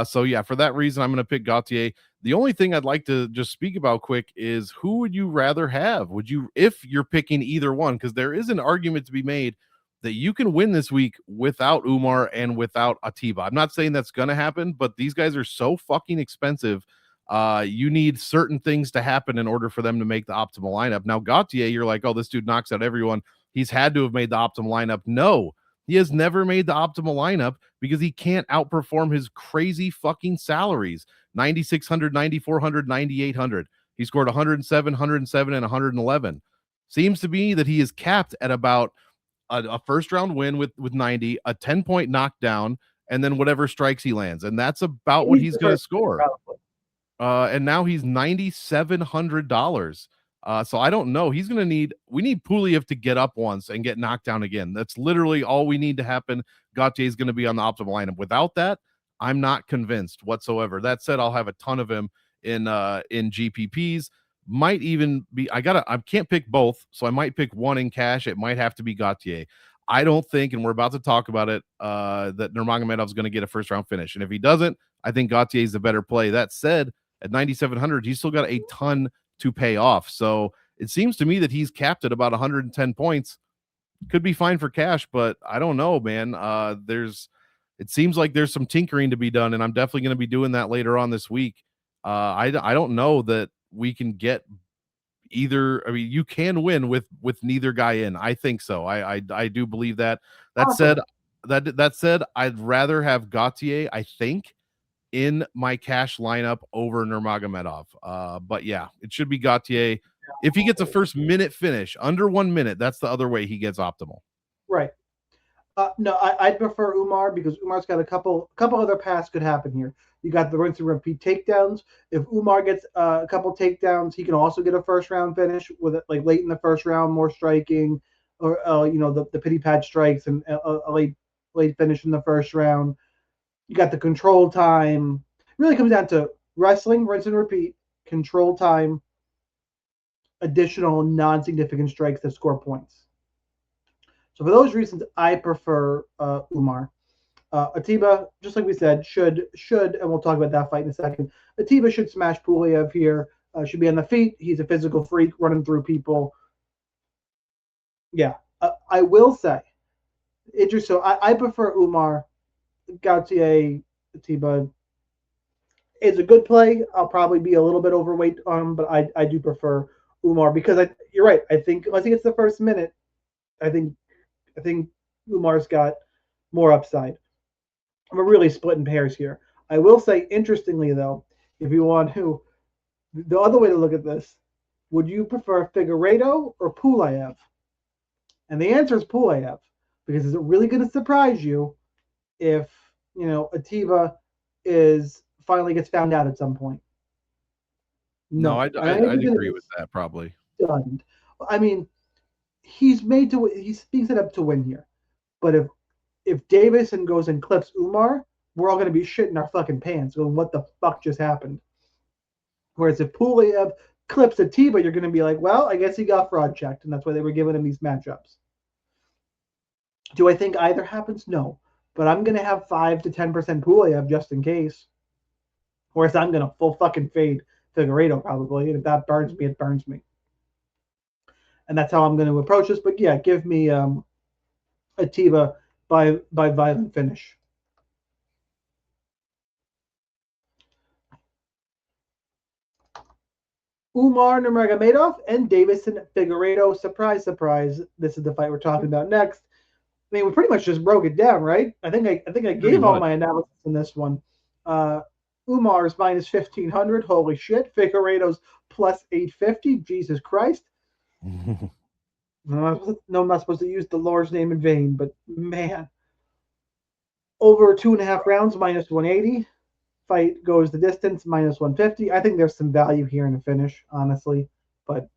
So yeah, for that reason, I'm going to pick Gautier. The only thing I'd like to just speak about quick is who would you rather have? Would you, if you're picking either one, because there is an argument to be made that you can win this week without Umar and without Ateba. I'm not saying that's going to happen, but these guys are so fucking expensive. You need certain things to happen in order for them to make the optimal lineup. Now, Gautier, you're like, oh, this dude knocks out everyone. He's had to have made the optimal lineup. No, he has never made the optimal lineup because he can't outperform his crazy fucking salaries. 9,600, 9,400, 9,800. He scored 107, 107, and 111. Seems to me that he is capped at about a first round win with 90, a 10-point knockdown, and then whatever strikes he lands. And that's about what he's going to score. And now he's $9,700. So I don't know. We need Pulyaev to get up once and get knocked down again. That's literally all we need to happen. Gautier is going to be on the optimal lineup. Without that, I'm not convinced whatsoever. That said, I'll have a ton of him in GPPs. Might even be, I can't pick both, so I might pick one in cash. It might have to be Gautier. I don't think, and we're about to talk about it, that Nurmagomedov is going to get a first round finish. And if he doesn't, I think Gautier is the better play. That said, at 9,700, he's still got a ton to pay off. So it seems to me that he's capped at about 110 points. Could be fine for cash, but I don't know, man. It seems like there's some tinkering to be done, and I'm definitely going to be doing that later on this week. I don't know that we can get either. I mean, you can win with neither guy in. I think so. I do believe that. That said, I'd rather have Gautier, I think, in my cash lineup over Nurmagomedov. But yeah, it should be Gautier. If he gets a first minute finish under 1 minute, that's the other way he gets optimal. Right. No, I'd prefer Umar because Umar's got a couple other paths could happen here. You got the rinse and repeat takedowns. If Umar gets a couple takedowns, he can also get a first round finish with it, like late in the first round, more striking, or the pity pad strikes and a late finish in the first round. You got the control time. It really comes down to wrestling, rinse and repeat, control time, additional non-significant strikes that score points. So for those reasons, I prefer Umar. Ateba, just like we said, should, and we'll talk about that fight in a second. Ateba should smash Pulyaev here. Should be on the feet. He's a physical freak running through people. Yeah, I will say, so I prefer Umar. Gautier, Ateba is a good play. I'll probably be a little bit overweight on him, but I do prefer Umar because you're right. I think unless he gets the first minute, I think Umar's got more upside. We're really splitting pairs here. I will say, interestingly, though, if you want to, the other way to look at this, would you prefer Figueiredo or Pulyaev? And the answer is Pulyaev, because is it really going to surprise you if, Ateba finally gets found out at some point? No, I'd agree with that, probably. Stunned. I mean, he's being set up to win here. But if Deiveson goes and clips Umar, we're all going to be shitting our fucking pants going, what the fuck just happened? Whereas if Pulyaev clips Ateba, you're going to be like, well, I guess he got fraud checked, and that's why they were giving him these matchups. Do I think either happens? No. But I'm going to have 5 to 10% Pulyaev just in case. Whereas I'm going to full fucking fade Figueiredo probably, and if that burns me, it burns me. And that's how I'm going to approach this. But yeah, give me Ateba by violent finish. Umar Nurmagomedov and Deiveson Figueiredo. Surprise, surprise. This is the fight we're talking about next. I mean, we pretty much just broke it down, right? I think I gave all my analysis in this one. Umar's minus 1,500. Holy shit. Figueiredo's plus 850. Jesus Christ. No, I'm not supposed to use the Lord's name in vain, but man. Over 2.5 rounds, minus 180. Fight goes the distance, minus 150. I think there's some value here in the finish, honestly. But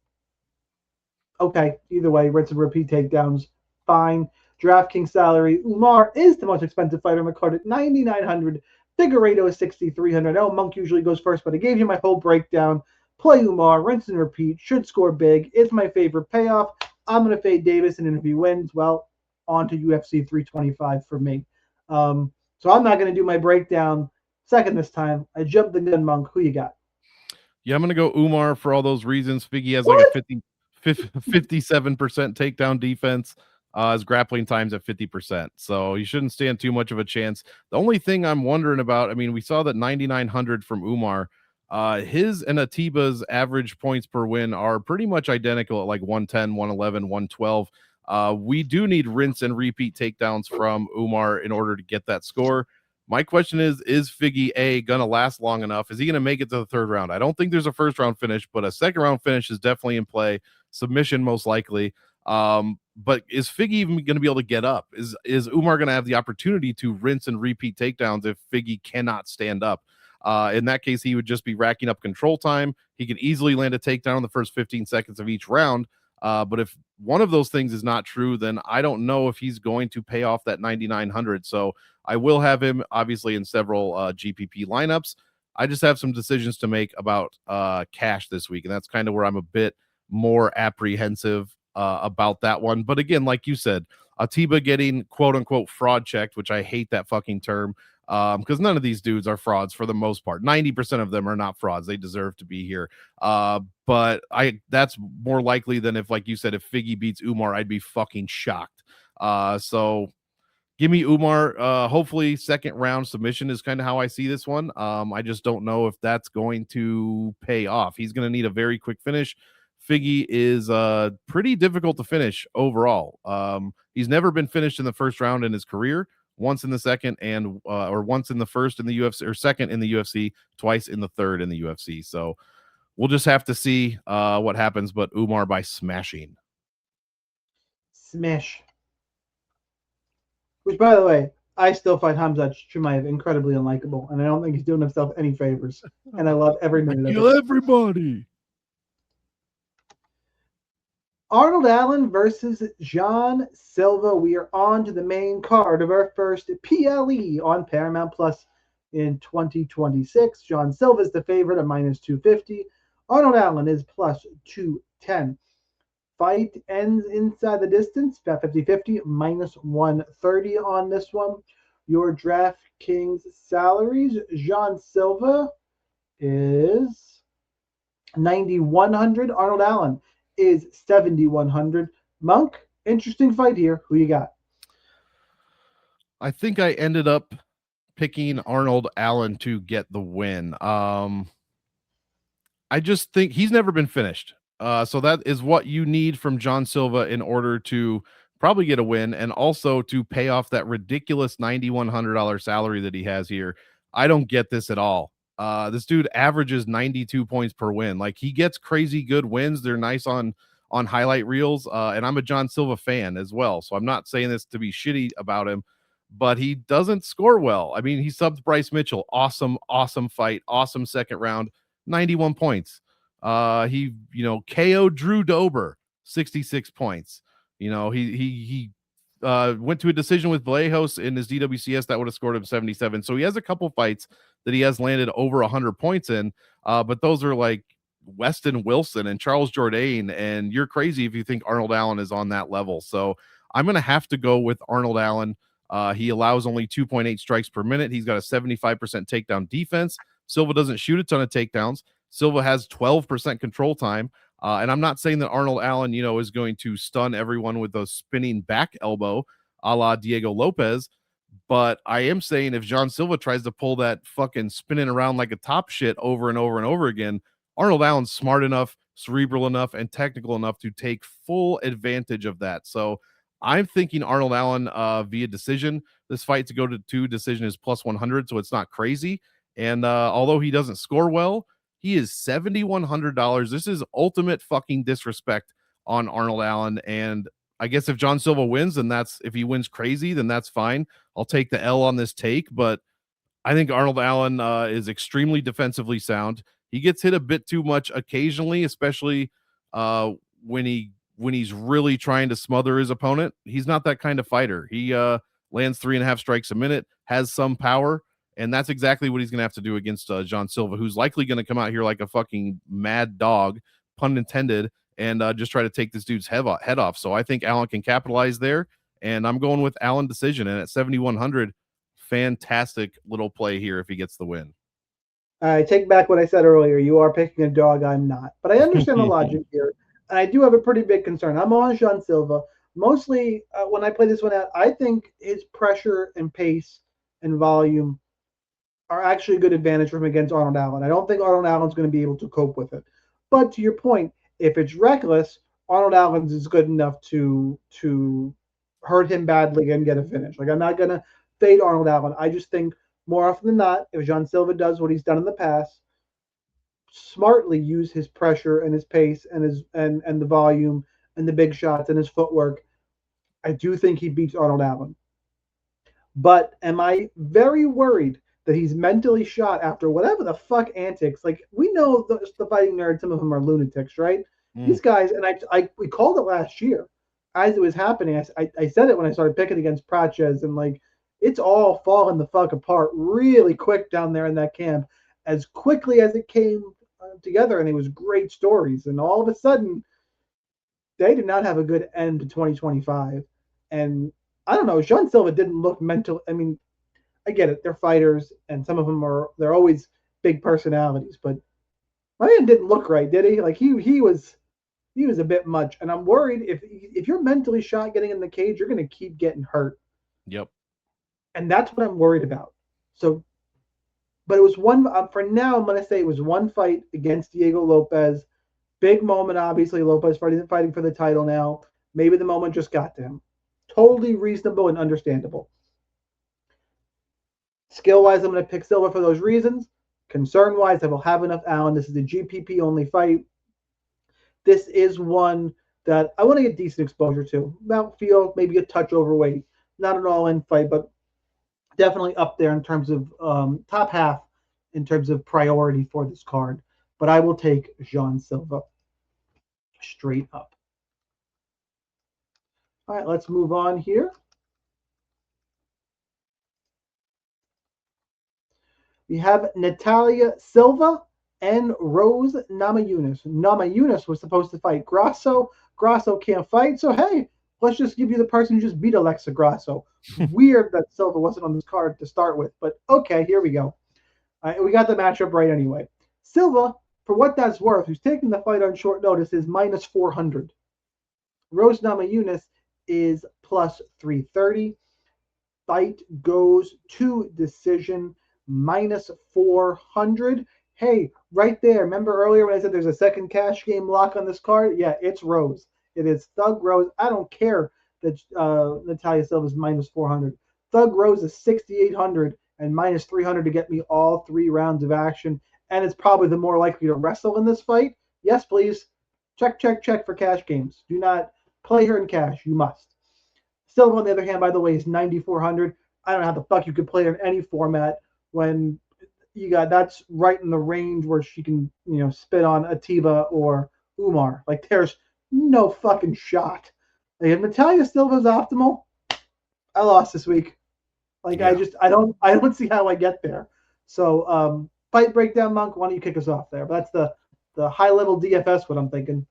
okay, either way, rinse and repeat takedowns, fine. DraftKings salary, Umar is the most expensive fighter on the card at 9,900. Figueiredo is 6,300. Oh, Monk usually goes first, but I gave you my whole breakdown. Play Umar, rinse and repeat, should score big, is my favorite payoff. I'm going to fade Deiveson, and if he wins, well, on to UFC 325 for me. So I'm not going to do my breakdown second this time. I jumped the gun, Monk. Who you got? Yeah, I'm going to go Umar for all those reasons. Figgy has like What? a 57% takedown defense. His grappling time's at 50%. So you shouldn't stand too much of a chance. The only thing I'm wondering about, I mean, we saw that 9,900 from Umar. His and Ateba's average points per win are pretty much identical at like 110, 111, 112. We do need rinse and repeat takedowns from Umar in order to get that score. My question is Figgy A going to last long enough? Is he going to make it to the third round? I don't think there's a first round finish, but a second round finish is definitely in play. Submission most likely. But is Figgy even going to be able to get up? Is Umar going to have the opportunity to rinse and repeat takedowns if Figgy cannot stand up? In that case, he would just be racking up control time. He could easily land a takedown in the first 15 seconds of each round. But if one of those things is not true, then I don't know if he's going to pay off that 9,900. So I will have him obviously in several GPP lineups. I just have some decisions to make about cash this week, and that's kind of where I'm a bit more apprehensive about that one. But again, like you said, Ateba getting quote unquote fraud checked, which I hate that fucking term, because none of these dudes are frauds for the most part. 90% of them are not frauds. They deserve to be here. But that's more likely than if, like you said, if Figgy beats Umar, I'd be fucking shocked. So give me Umar. Hopefully second round submission is kind of how I see this one. I just don't know if that's going to pay off. He's going to need a very quick finish. Figgy is pretty difficult to finish overall. He's never been finished in the first round in his career. Once in the second and or once in the first in the UFC, or second in the UFC, twice in the third in the UFC. So we'll just have to see what happens. But Umar by smashing. Smash. Which, by the way, I still find Khamzat Chimaev incredibly unlikable, and I don't think he's doing himself any favors. And I love every minute of it. Everybody. Arnold Allen versus John Silva. We are on to the main card of our first PLE on Paramount Plus in 2026. John Silva is the favorite at minus 250. Arnold Allen is plus 210. Fight ends inside the distance, 50-50, minus 130 on this one. Your DraftKings salaries, John Silva is 9,100. Arnold Allen is 7,100. Monk, interesting fight here. Who you got? I think I ended up picking Arnold Allen to get the win. I just think he's never been finished. So that is what you need from John Silva in order to probably get a win and also to pay off that ridiculous $9,100 salary that he has here. I don't get this at all. This dude averages 92 points per win. Like, he gets crazy good wins. They're nice on highlight reels. And I'm a John Silva fan as well. So I'm not saying this to be shitty about him, but he doesn't score well. I mean, he subbed Bryce Mitchell. Awesome fight. Awesome second round. 91 points. He, KO'd Drew Dober, 66 points. He went to a decision with Vallejos in his DWCS that would have scored him 77. So he has a couple fights that he has landed over 100 points in, but those are like Weston Wilson and Charles Jourdain, and you're crazy if you think Arnold Allen is on that level. So I'm going to have to go with Arnold Allen. He allows only 2.8 strikes per minute. He's got a 75% takedown defense. Silva doesn't shoot a ton of takedowns. Silva has 12% control time. And I'm not saying that Arnold Allen, is going to stun everyone with a spinning back elbow a la Diego Lopez. But I am saying if John Silva tries to pull that fucking spinning around like a top shit over and over and over again, Arnold Allen's smart enough, cerebral enough, and technical enough to take full advantage of that. So I'm thinking Arnold Allen via decision. This fight to go to 2 decision is plus 100, so it's not crazy. And although he doesn't score well, he is $7,100. This is ultimate fucking disrespect on Arnold Allen. And I guess if John Silva wins, then if he wins crazy, then that's fine. I'll take the L on this take, but I think Arnold Allen is extremely defensively sound. He gets hit a bit too much occasionally, especially when he's really trying to smother his opponent. He's not that kind of fighter. He lands 3.5 strikes a minute, has some power, and that's exactly what he's going to have to do against John Silva, who's likely going to come out here like a fucking mad dog, pun intended, and just try to take this dude's head off. So I think Allen can capitalize there, and I'm going with Allen decision. And at 7,100, fantastic little play here if he gets the win. I take back what I said earlier. You are picking a dog. I'm not. But I understand the logic here. And I do have a pretty big concern. I'm on Jean Silva. Mostly when I play this one out, I think his pressure and pace and volume are actually a good advantage for him against Arnold Allen. I don't think Arnold Allen's going to be able to cope with it. But to your point, if it's reckless, Arnold Allen's is good enough to hurt him badly and get a finish. Like, I'm not going to fade Arnold Allen. I just think more often than not, if Jean Silva does what he's done in the past, smartly use his pressure and his pace and his and the volume and the big shots and his footwork, I do think he beats Arnold Allen. But am I very worried that he's mentally shot after whatever the fuck antics? Like, we know the fighting nerds, some of them are lunatics, right? These guys, and we called it last year as it was happening. I said it when I started picking against Praches, and like, it's all falling the fuck apart really quick down there in that camp, as quickly as it came together, and it was great stories. And all of a sudden, they did not have a good end to 2025. And I don't know, Jean Silva didn't look mental. I mean, I get it, they're fighters, and some of them they're always big personalities, but my man didn't look right, did he? Like, he was a bit much, and I'm worried if you're mentally shot getting in the cage, you're going to keep getting hurt. Yep. And that's what I'm worried about. So, but it was one, for now, I'm going to say it was one fight against Diego Lopez. Big moment, obviously. Lopez fighting for the title now. Maybe the moment just got to him. Totally reasonable and understandable. Skill-wise, I'm going to pick Silva for those reasons. Concern-wise, I will have enough Allen. This is a GPP-only fight. This is one that I want to get decent exposure to. Mountfield, maybe a touch overweight. Not an all-in fight, but definitely up there in terms of top half in terms of priority for this card. But I will take Jean Silva straight up. All right, let's move on here. We have Natalia Silva and Rose Namajunas. Namajunas was supposed to fight Grasso. Grasso can't fight, so hey, let's just give you the person who just beat Alexa Grasso. Weird that Silva wasn't on this card to start with, but okay, here we go. We got the matchup right anyway. Silva, for what that's worth, who's taking the fight on short notice, is minus 400. Rose Namajunas is plus 330. Fight goes to decision, minus 400. Hey, right there. Remember earlier when I said there's a second cash game lock on this card? Yeah, it's Rose. It is Thug Rose. I don't care that Natalia Silva is minus 400. Thug Rose is 6,800 and minus 300 to get me all 3 rounds of action. And it's probably the more likely to wrestle in this fight. Yes, please. Check, check, check for cash games. Do not play her in cash. You must. Silva, on the other hand, by the way, is 9,400. I don't know how the fuck you could play her in any format when you got that's right in the range where she can, spit on Ateba or Umar. Like, there's no fucking shot. Like, if Natalia Silva's optimal, I lost this week. Like, yeah. I don't see how I get there. So, fight breakdown, Monk. Why don't you kick us off there? But that's the high level DFS. What I'm thinking.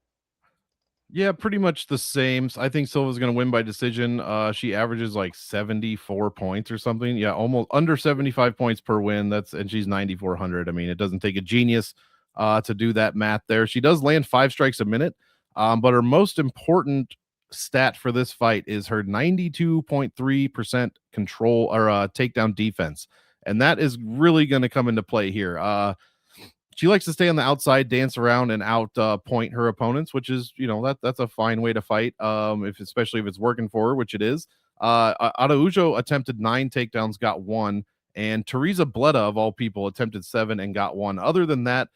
Yeah, pretty much the same. I think Silva's going to win by decision. She averages like 74 points or something. Yeah, almost under 75 points per win. And she's 9,400. I mean, it doesn't take a genius to do that math there. She does land 5 strikes a minute, but her most important stat for this fight is her 92.3% control or takedown defense, and that is really going to come into play here. She likes to stay on the outside, dance around, and out point her opponents, which is, that's a fine way to fight, especially if it's working for her, which it is. Araujo attempted 9 takedowns, got 1, and Teresa Bleda, of all people, attempted 7 and got 1. Other than that,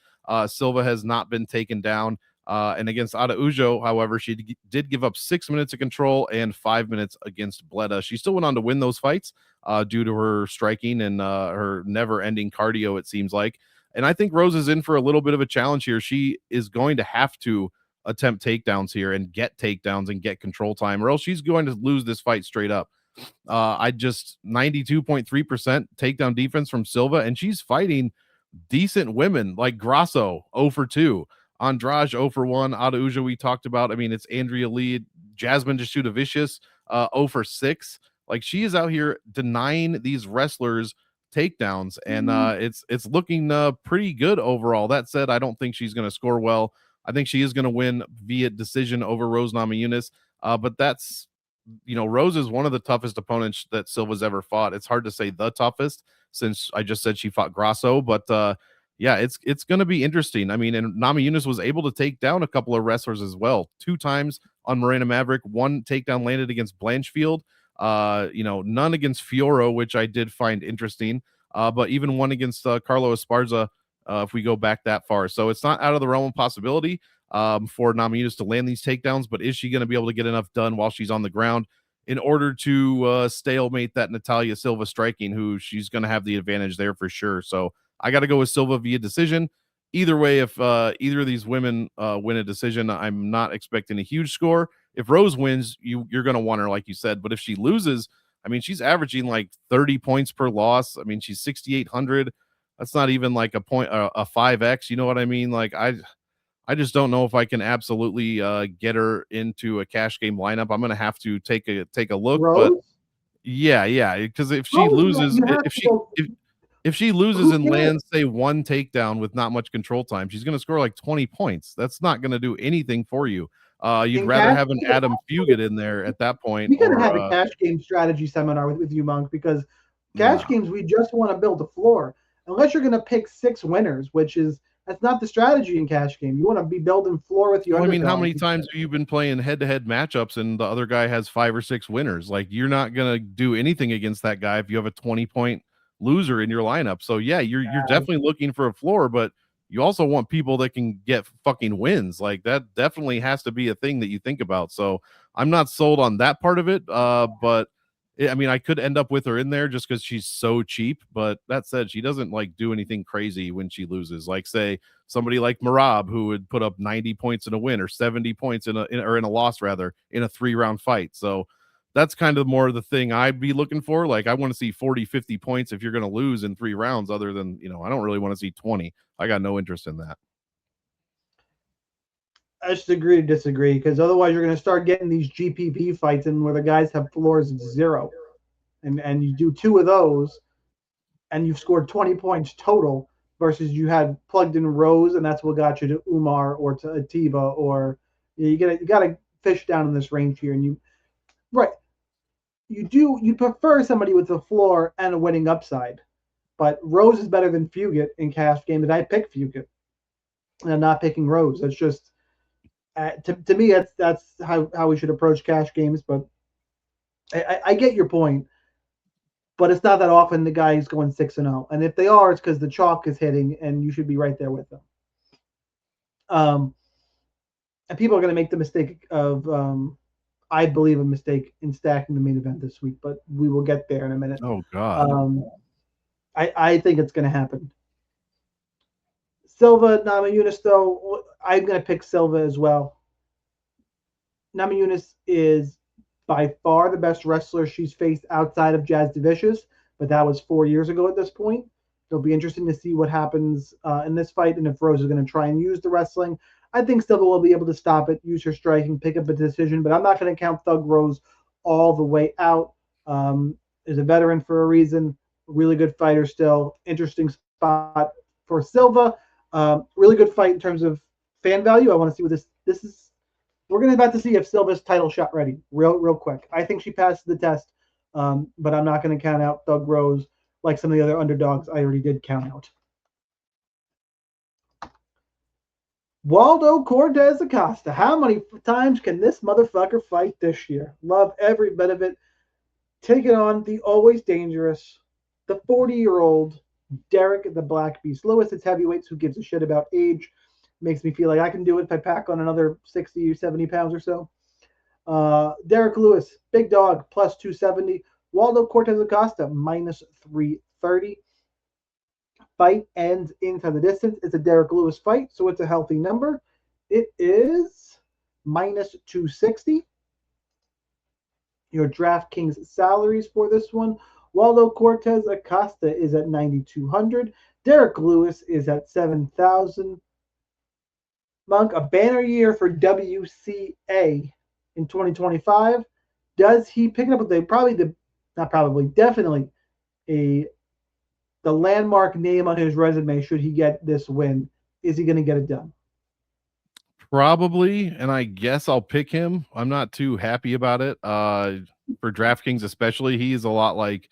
Silva has not been taken down. And against Araujo, however, she did give up 6 minutes of control and 5 minutes against Bleda. She still went on to win those fights due to her striking and her never-ending cardio, it seems like. And I think Rose is in for a little bit of a challenge here. She is going to have to attempt takedowns here and get takedowns and get control time, or else she's going to lose this fight straight up. 92.3% takedown defense from Silva, and she's fighting decent women like Grasso, 0 for 2. Andrade 0 for 1. Adauja we talked about. I mean, it's Andrea Lee, Jasmine Jasudavicius 0 for 6. Like, she is out here denying these wrestlers takedowns, and it's looking pretty good overall. That said, I don't think she's going to score well. I think she is going to win via decision over Rose Namajunas. But that's, Rose is one of the toughest opponents that Silva's ever fought. It's hard to say the toughest since I just said she fought Grasso, but yeah, it's going to be interesting. I mean, and Namajunas was able to take down a couple of wrestlers as well. 2 times on Morena Maverick. 1 takedown landed against Blanchfield. None against Fioro, which I did find interesting. But even 1 against Carlo Esparza, if we go back that far. So it's not out of the realm of possibility for Namajunas to land these takedowns, but is she going to be able to get enough done while she's on the ground in order to stalemate that Natalia Silva striking, who she's going to have the advantage there for sure. So I got to go with Silva via decision. Either way, if either of these women win a decision, I'm not expecting a huge score. If Rose wins, you're going to want her, like you said. But if she loses, I mean, she's averaging like 30 points per loss. I mean, she's 6,800. That's not even like a 5x. You know what I mean? Like, I just don't know if I can absolutely get her into a cash game lineup. I'm going to have to take a look. Rose? But yeah, because if she loses, if she loses and lands, say, 1 takedown with not much control time, she's going to score like 20 points. That's not going to do anything for you. You'd rather have an Adam Fugitt in there at that point. We could have a cash game strategy seminar with you, Monk, because cash games, we just want to build a floor. Unless you're going to pick 6 winners, that's not the strategy in cash game. You want to be building floor with your underdog. I mean, how many times have you been playing head-to-head matchups and the other guy has 5 or 6 winners? Like, you're not going to do anything against that guy if you have a 20-point loser in your lineup. So yeah, you're definitely looking for a floor, but you also want people that can get fucking wins. Like, that definitely has to be a thing that you think about. So I'm not sold on that part of it. But I mean, I could end up with her in there just because she's so cheap. But that said, she doesn't like do anything crazy when she loses. Like, say somebody like Marab, who would put up 90 points in a win or 70 points in a loss, rather, in a 3-round fight. So that's kind of more the thing I'd be looking for. Like, I want to see 40, 50 points if you're going to lose in 3 rounds, other than, I don't really want to see 20. I got no interest in that. I just agree to disagree, because otherwise you're going to start getting these GPP fights in where the guys have floors of 0. And you do 2 of those and you've scored 20 points total versus you had plugged in Rose and that's what got you to Umar or to Ateba, or you got to fish down in this range here. And you prefer somebody with a floor and a winning upside, but Rose is better than Fugitt in cash game, and I pick Fugitt and I'm not picking Rose. That's just to me, that's how we should approach cash games. But I get your point, but it's not that often the guy is going 6-0, and if they are, it's because the chalk is hitting, and you should be right there with them. And people are going to make the mistake of, I believe, a mistake in stacking the main event this week, but we will get there in a minute. Oh God! I think it's going to happen. Silva, Namajunas, though, I'm going to pick Silva as well. Namajunas is by far the best wrestler she's faced outside of Jasudavicius, but that was 4 years ago at this point. It'll be interesting to see what happens in this fight, and if Rose is going to try and use the wrestling. I think Silva will be able to stop it, use her striking, pick up a decision, but I'm not going to count Thug Rose all the way out. Is a veteran for a reason, really good fighter still. Interesting spot for Silva. Really good fight in terms of fan value. I want to see what this is. We're about to see if Silva's title shot ready real quick. I think she passed the test, but I'm not going to count out Thug Rose like some of the other underdogs I already did count out. Waldo Cortes-Acosta. How many times can this motherfucker fight this year? Love every bit of it. Taking on the always dangerous, the 40-year-old Derrick the Black Beast Lewis. It's heavyweights. Who gives a shit about age? Makes me feel like I can do it if I pack on another 60 or 70 pounds or so. Derrick Lewis, big dog, plus 270. Waldo Cortes-Acosta, minus 330. Fight ends inside the distance. It's a Derrick Lewis fight, so it's a healthy number. It is minus 260. Your DraftKings salaries for this one. Waldo Cortes-Acosta is at 9,200. Derrick Lewis is at 7,000. Monk, a banner year for WCA in 2025. Does he pick it up with definitely a the landmark name on his resume should he get this win? Is he going to get it done? Probably, and I guess I'll pick him. I'm not too happy about it. For DraftKings especially, he's a lot like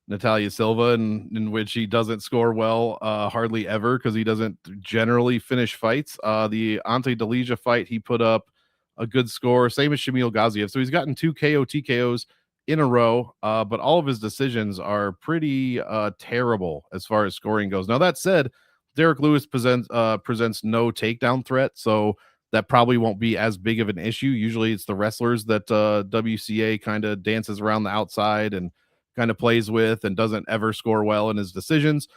Natalia Silva, in which he doesn't score well hardly ever because he doesn't generally finish fights. The Ante Delija fight, he put up a good score, same as Shamil Gaziev. So he's gotten 2 KO TKOs in a row, but all of his decisions are pretty terrible as far as scoring goes. Now, that said, Derrick Lewis presents no takedown threat, so that probably won't be as big of an issue. Usually it's the wrestlers that WCA kind of dances around the outside and kind of plays with and doesn't ever score well in his decisions.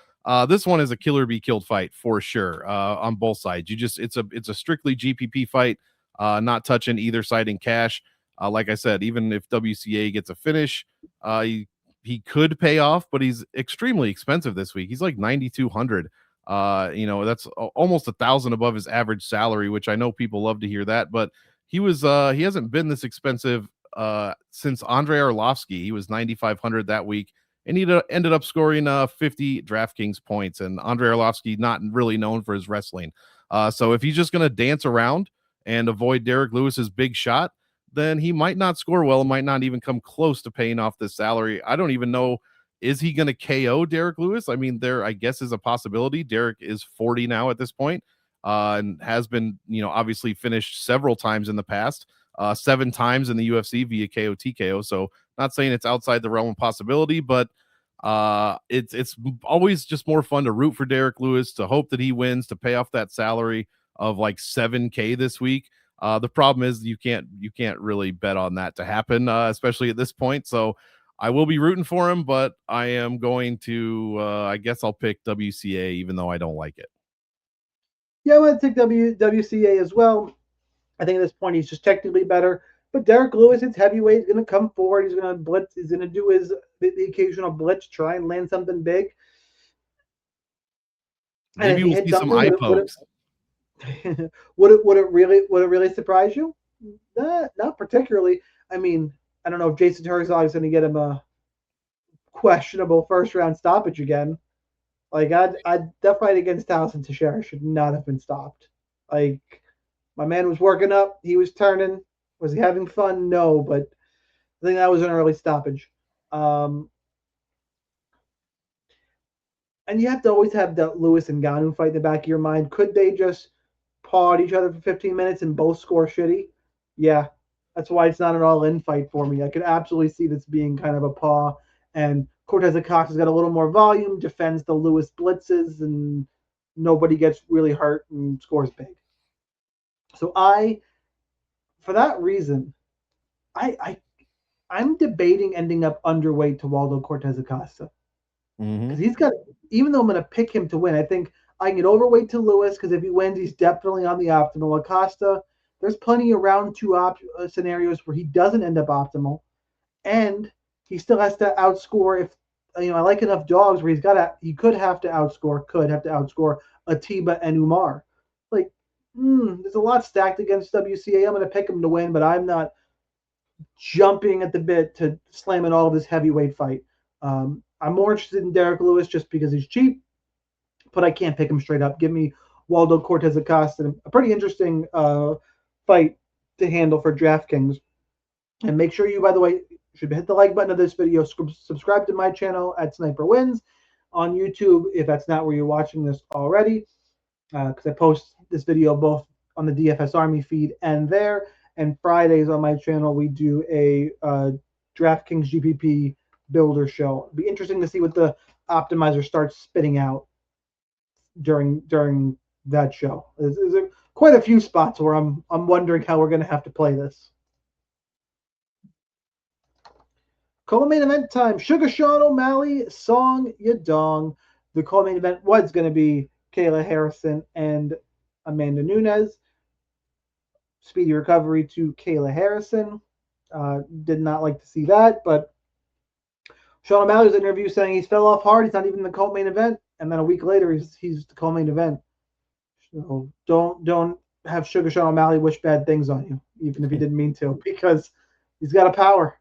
This one is a killer be killed fight for sure on both sides. It's a strictly GPP fight, not touching either side in cash. Like I said, even if WCA gets a finish, he could pay off, but he's extremely expensive this week. He's like 9,200. That's almost 1,000 above his average salary, which I know people love to hear that, but he hasn't been this expensive since Andrey Arlovsky. He was 9,500 that week, and he ended up scoring 50 DraftKings points. And Andrey Arlovsky, not really known for his wrestling. So if he's just going to dance around and avoid Derrick Lewis's big shot, then he might not score well and might not even come close to paying off this salary. I don't even know. Is he going to KO Derrick Lewis? I mean, there, I guess, is a possibility. Derrick is 40 now at this point, and has been, obviously finished several times in the past, 7 times in the UFC via KO TKO. So not saying it's outside the realm of possibility, but it's always just more fun to root for Derrick Lewis, to hope that he wins, to pay off that salary of like 7K this week. The problem is you can't really bet on that to happen, especially at this point. So I will be rooting for him, but I am going to, I guess I'll pick WCA, even though I don't like it. Yeah, I'm going to take WCA as well. I think at this point he's just technically better. But Derrick Lewis, it's heavyweight. He's going to come forward. He's going to blitz. He's going to do the occasional blitz, try and land something big. Maybe we'll see some eye pokes. Would it really surprise you? Not particularly. I mean, I don't know if Jason Turcios is going to get him a questionable first round stoppage again. Like that fight against Towson Teixeira should not have been stopped. Like, my man was working up, he was turning. Was he having fun? No, but I think that was an early stoppage. And you have to always have that Lewis and Ngannou fight in the back of your mind. Could they just paw at each other for 15 minutes and both score shitty? Yeah, that's why it's not an all-in fight for me. I could absolutely see this being kind of a paw, and Cortes-Acosta's got a little more volume, defends the Lewis blitzes, and nobody gets really hurt and scores big. So for that reason, I'm debating ending up underweight to Waldo Cortes-Acosta. Because he's got, even though I'm going to pick him to win, I think I can get overweight to Lewis, because if he wins, he's definitely on the optimal. Acosta, there's plenty of round 2 scenarios where he doesn't end up optimal, and he still has to outscore. If I like enough dogs where he could have to outscore Ateba and Umar. Like, there's a lot stacked against WCA. I'm going to pick him to win, but I'm not jumping at the bit to slam in all of this heavyweight fight. I'm more interested in Derrick Lewis just because he's cheap, but I can't pick him straight up. Give me Waldo Cortes-Acosta, a pretty interesting fight to handle for DraftKings. And make sure you, by the way, should hit the like button of this video. Subscribe to my channel at Sniper Wins on YouTube if that's not where you're watching this already, because I post this video both on the DFS Army feed and there. And Fridays on my channel, we do a DraftKings GPP builder show. It'll be interesting to see what the optimizer starts spitting out during that show. There's quite a few spots where I'm wondering how we're going to have to play this. Co-main event time. Sugar Sean O'Malley, Song Yadong. The co-main event was going to be Kayla Harrison and Amanda Nunes. Speedy recovery to Kayla Harrison. Did not like to see that, but Sean O'Malley's interview saying he's fell off hard. He's not even the co-main event, and then a week later he's the co-main event. So don't have Sugar Sean O'Malley wish bad things on you, even if he didn't mean to, because he's got a power.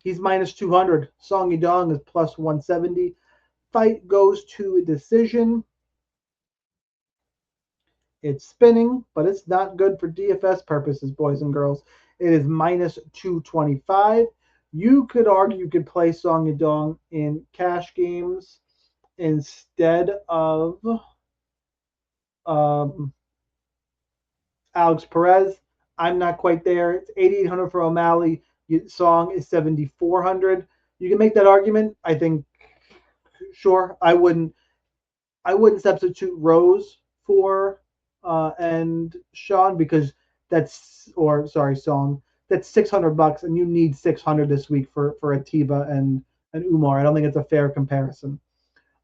He's minus 200. Song Yadong is plus 170. Fight goes to a decision. It's spinning, but it's not good for DFS purposes, boys and girls. It is minus 225. You could argue you could play Song Yadong in cash games instead of Alex Perez. I'm not quite there. It's 8,800 for O'Malley. Song is 7,400. You can make that argument. I think, sure. I wouldn't substitute Rose for and Sean because Song. That's $600, and you need 600 this week for Ateba and Umar. I don't think it's a fair comparison.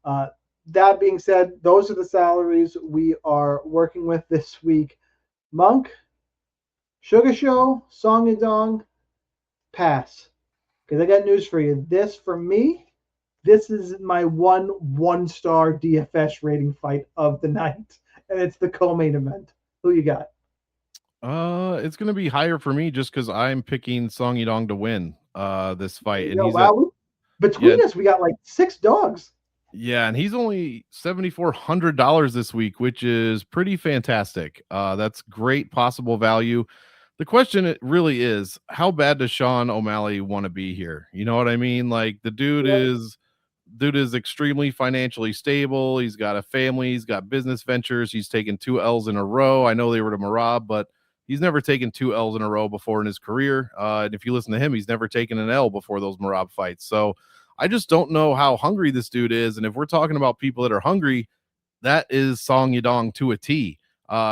That being said, those are the salaries we are working with this week. Monk, Sugar Show, Song Yadong, pass. Because I got news for you. For me, this is my one-star DFS rating fight of the night, and it's the co-main event. Who you got? It's gonna be higher for me just because I'm picking Song Yadong to win this fight, and between us we got like 6 dogs. Yeah, and he's only $7,400 this week, which is pretty fantastic. That's great possible value. The question it really is, how bad does Sean O'Malley want to be here? You know what I mean? Like the dude is extremely financially stable. He's got a family, he's got business ventures, he's taken 2 L's in a row. I know they were to Marab, but he's never taken 2 L's in a row before in his career. And if you listen to him, he's never taken an L before those Marab fights. So I just don't know how hungry this dude is. And if we're talking about people that are hungry, that is Song Yadong to a T.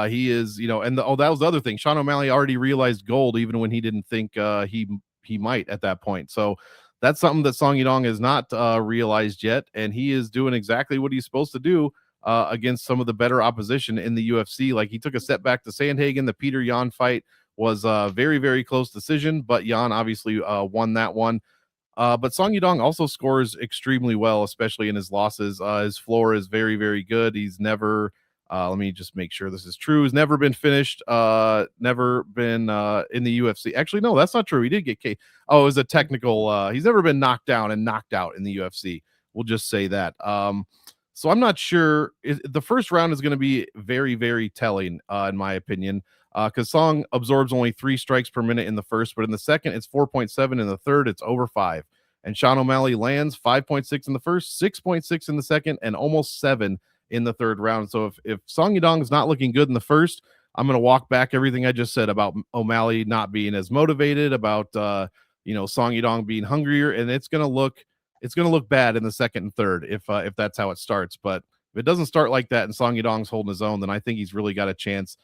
He is, and that was the other thing. Sean O'Malley already realized gold, even when he didn't think he might at that point. So that's something that Song Yadong has not realized yet. And he is doing exactly what he's supposed to do against some of the better opposition in the UFC. Like he took a step back to Sandhagen. The Peter Yan fight was a very, very close decision, but Yan obviously won that one. But Song Yadong also scores extremely well, especially in his losses. His floor is very, very good. He's never, let me just make sure this is true. He's never been finished, never been in the UFC. Actually, no, that's not true. He did get K. Oh, it was a technical. He's never been knocked down and knocked out in the UFC. We'll just say that. So I'm not sure. The first round is going to be very, very telling, in my opinion. Because Song absorbs only 3 strikes per minute in the first, but in the second, it's 4.7. In the third, it's over 5. And Sean O'Malley lands 5.6 in the first, 6.6 in the second, and almost 7 in the third round. So if Song Yadong is not looking good in the first, I'm going to walk back everything I just said about O'Malley not being as motivated, about Song Yadong being hungrier, and it's going to look bad in the second and third if that's how it starts. But if it doesn't start like that and Song Yadong's holding his own, then I think he's really got a chance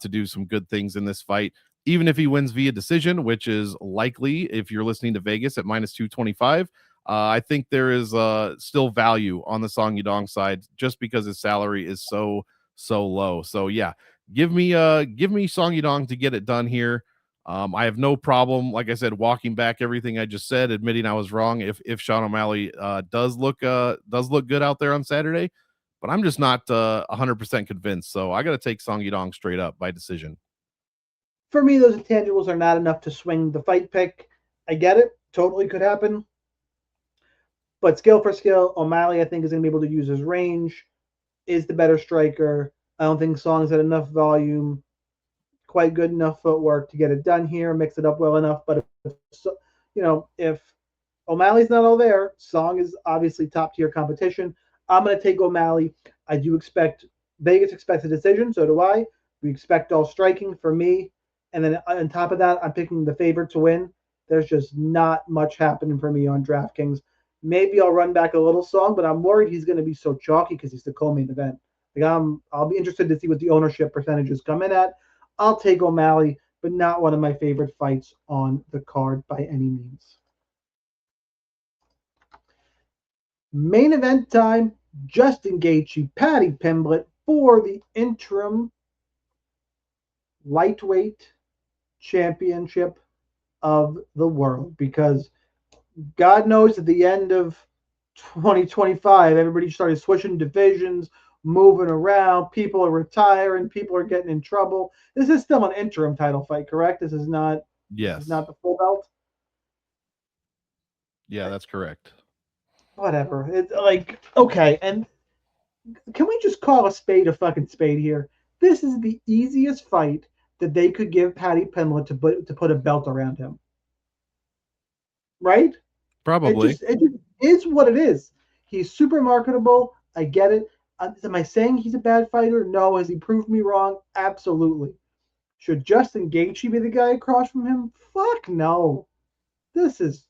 to do some good things in this fight, even if he wins via decision, which is likely if you're listening to Vegas at minus 225. I think there is still value on the Song Yadong side just because his salary is so low. So yeah, give me Song Yadong to get it done here. I have no problem, like I said, walking back everything I just said, admitting I was wrong if Sean O'Malley does look good out there on Saturday. But I'm just not 100% convinced. So I got to take Song Yadong straight up by decision. For me, those intangibles are not enough to swing the fight pick. I get it. Totally could happen. But skill for skill, O'Malley, I think, is going to be able to use his range, is the better striker. I don't think Song's had enough volume, quite good enough footwork to get it done here, mix it up well enough. But, if O'Malley's not all there, Song is obviously top-tier competition. I'm going to take O'Malley. I do expect Vegas expects a decision. So do I. We expect all striking for me. And then on top of that, I'm picking the favorite to win. There's just not much happening for me on DraftKings. Maybe I'll run back a little Song, but I'm worried he's going to be so chalky because he's the co-main event. I'll be interested to see what the ownership percentages come in at. I'll take O'Malley, but not one of my favorite fights on the card by any means. Main event time. Justin Gaethje, Paddy Pimblett for the interim lightweight championship of the world, because God knows at the end of 2025, everybody started switching divisions, moving around. People are retiring. People are getting in trouble. This is still an interim title fight, correct? This is not. This is Yes. not the full belt. Yeah, that's correct. Whatever. It's like okay, and can we just call a spade a fucking spade here? This is the easiest fight that they could give Paddy Pimblett to put a belt around him, right? It Probably. just it just is what it is. He's super marketable. I get it. Am I saying he's a bad fighter? No. Has he proved me wrong? Absolutely. Should Justin Gaethje be the guy across from him? Fuck no. This is.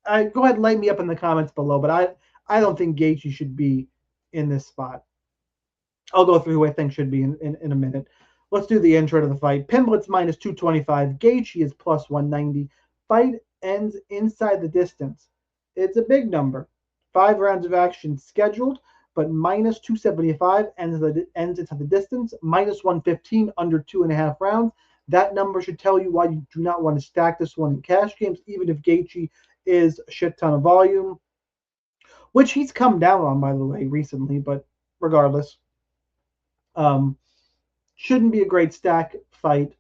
Go ahead and light me up in the comments below, but I don't think Gaethje should be in this spot. I'll go through who I think should be in a minute. Let's do the intro to the fight. Pimblett's minus 225. Gaethje is plus 190. Fight ends inside the distance. It's a big number. 5 rounds of action scheduled, but minus 275 ends inside the distance. Minus 115 under 2.5 rounds. That number should tell you why you do not want to stack this one in cash games, even if Gaethje is a shit ton of volume, which he's come down on, by the way, recently, but regardless. Um, shouldn't be a great stack fight.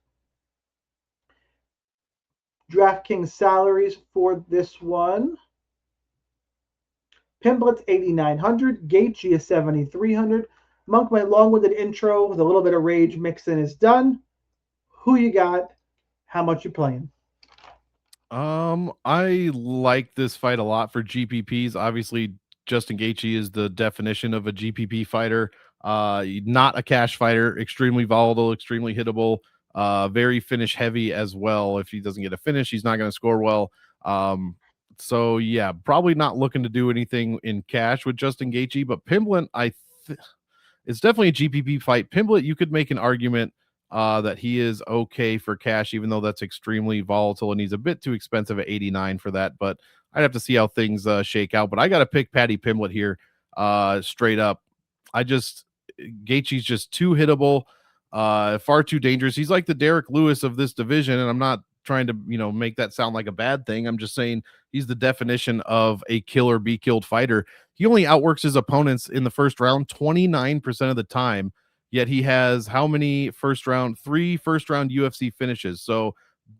DraftKings salaries for this one. Pimblett's 8,900. Gaethje is 7,300. Monk, my long-winded intro with a little bit of rage mixing is done. Who you got? How much you playing? I like this fight a lot for GPPs. Obviously, Justin Gaethje is the definition of a GPP fighter. Not a cash fighter, extremely volatile, extremely hittable, very finish heavy as well. If he doesn't get a finish, he's not going to score well. So yeah, probably not looking to do anything in cash with Justin Gaethje, but Pimblett, it's definitely a GPP fight. Pimblett, you could make an argument that he is okay for cash, even though that's extremely volatile and he's a bit too expensive at 89 for that. But I'd have to see how things shake out. But I got to pick Paddy Pimblett here, straight up. Gaethje's just too hittable, far too dangerous. He's like the Derrick Lewis of this division, and I'm not trying to make that sound like a bad thing. I'm just saying he's the definition of a kill or be killed fighter. He only outworks his opponents in the first round 29% of the time. Yet he has how many three first round UFC finishes. So,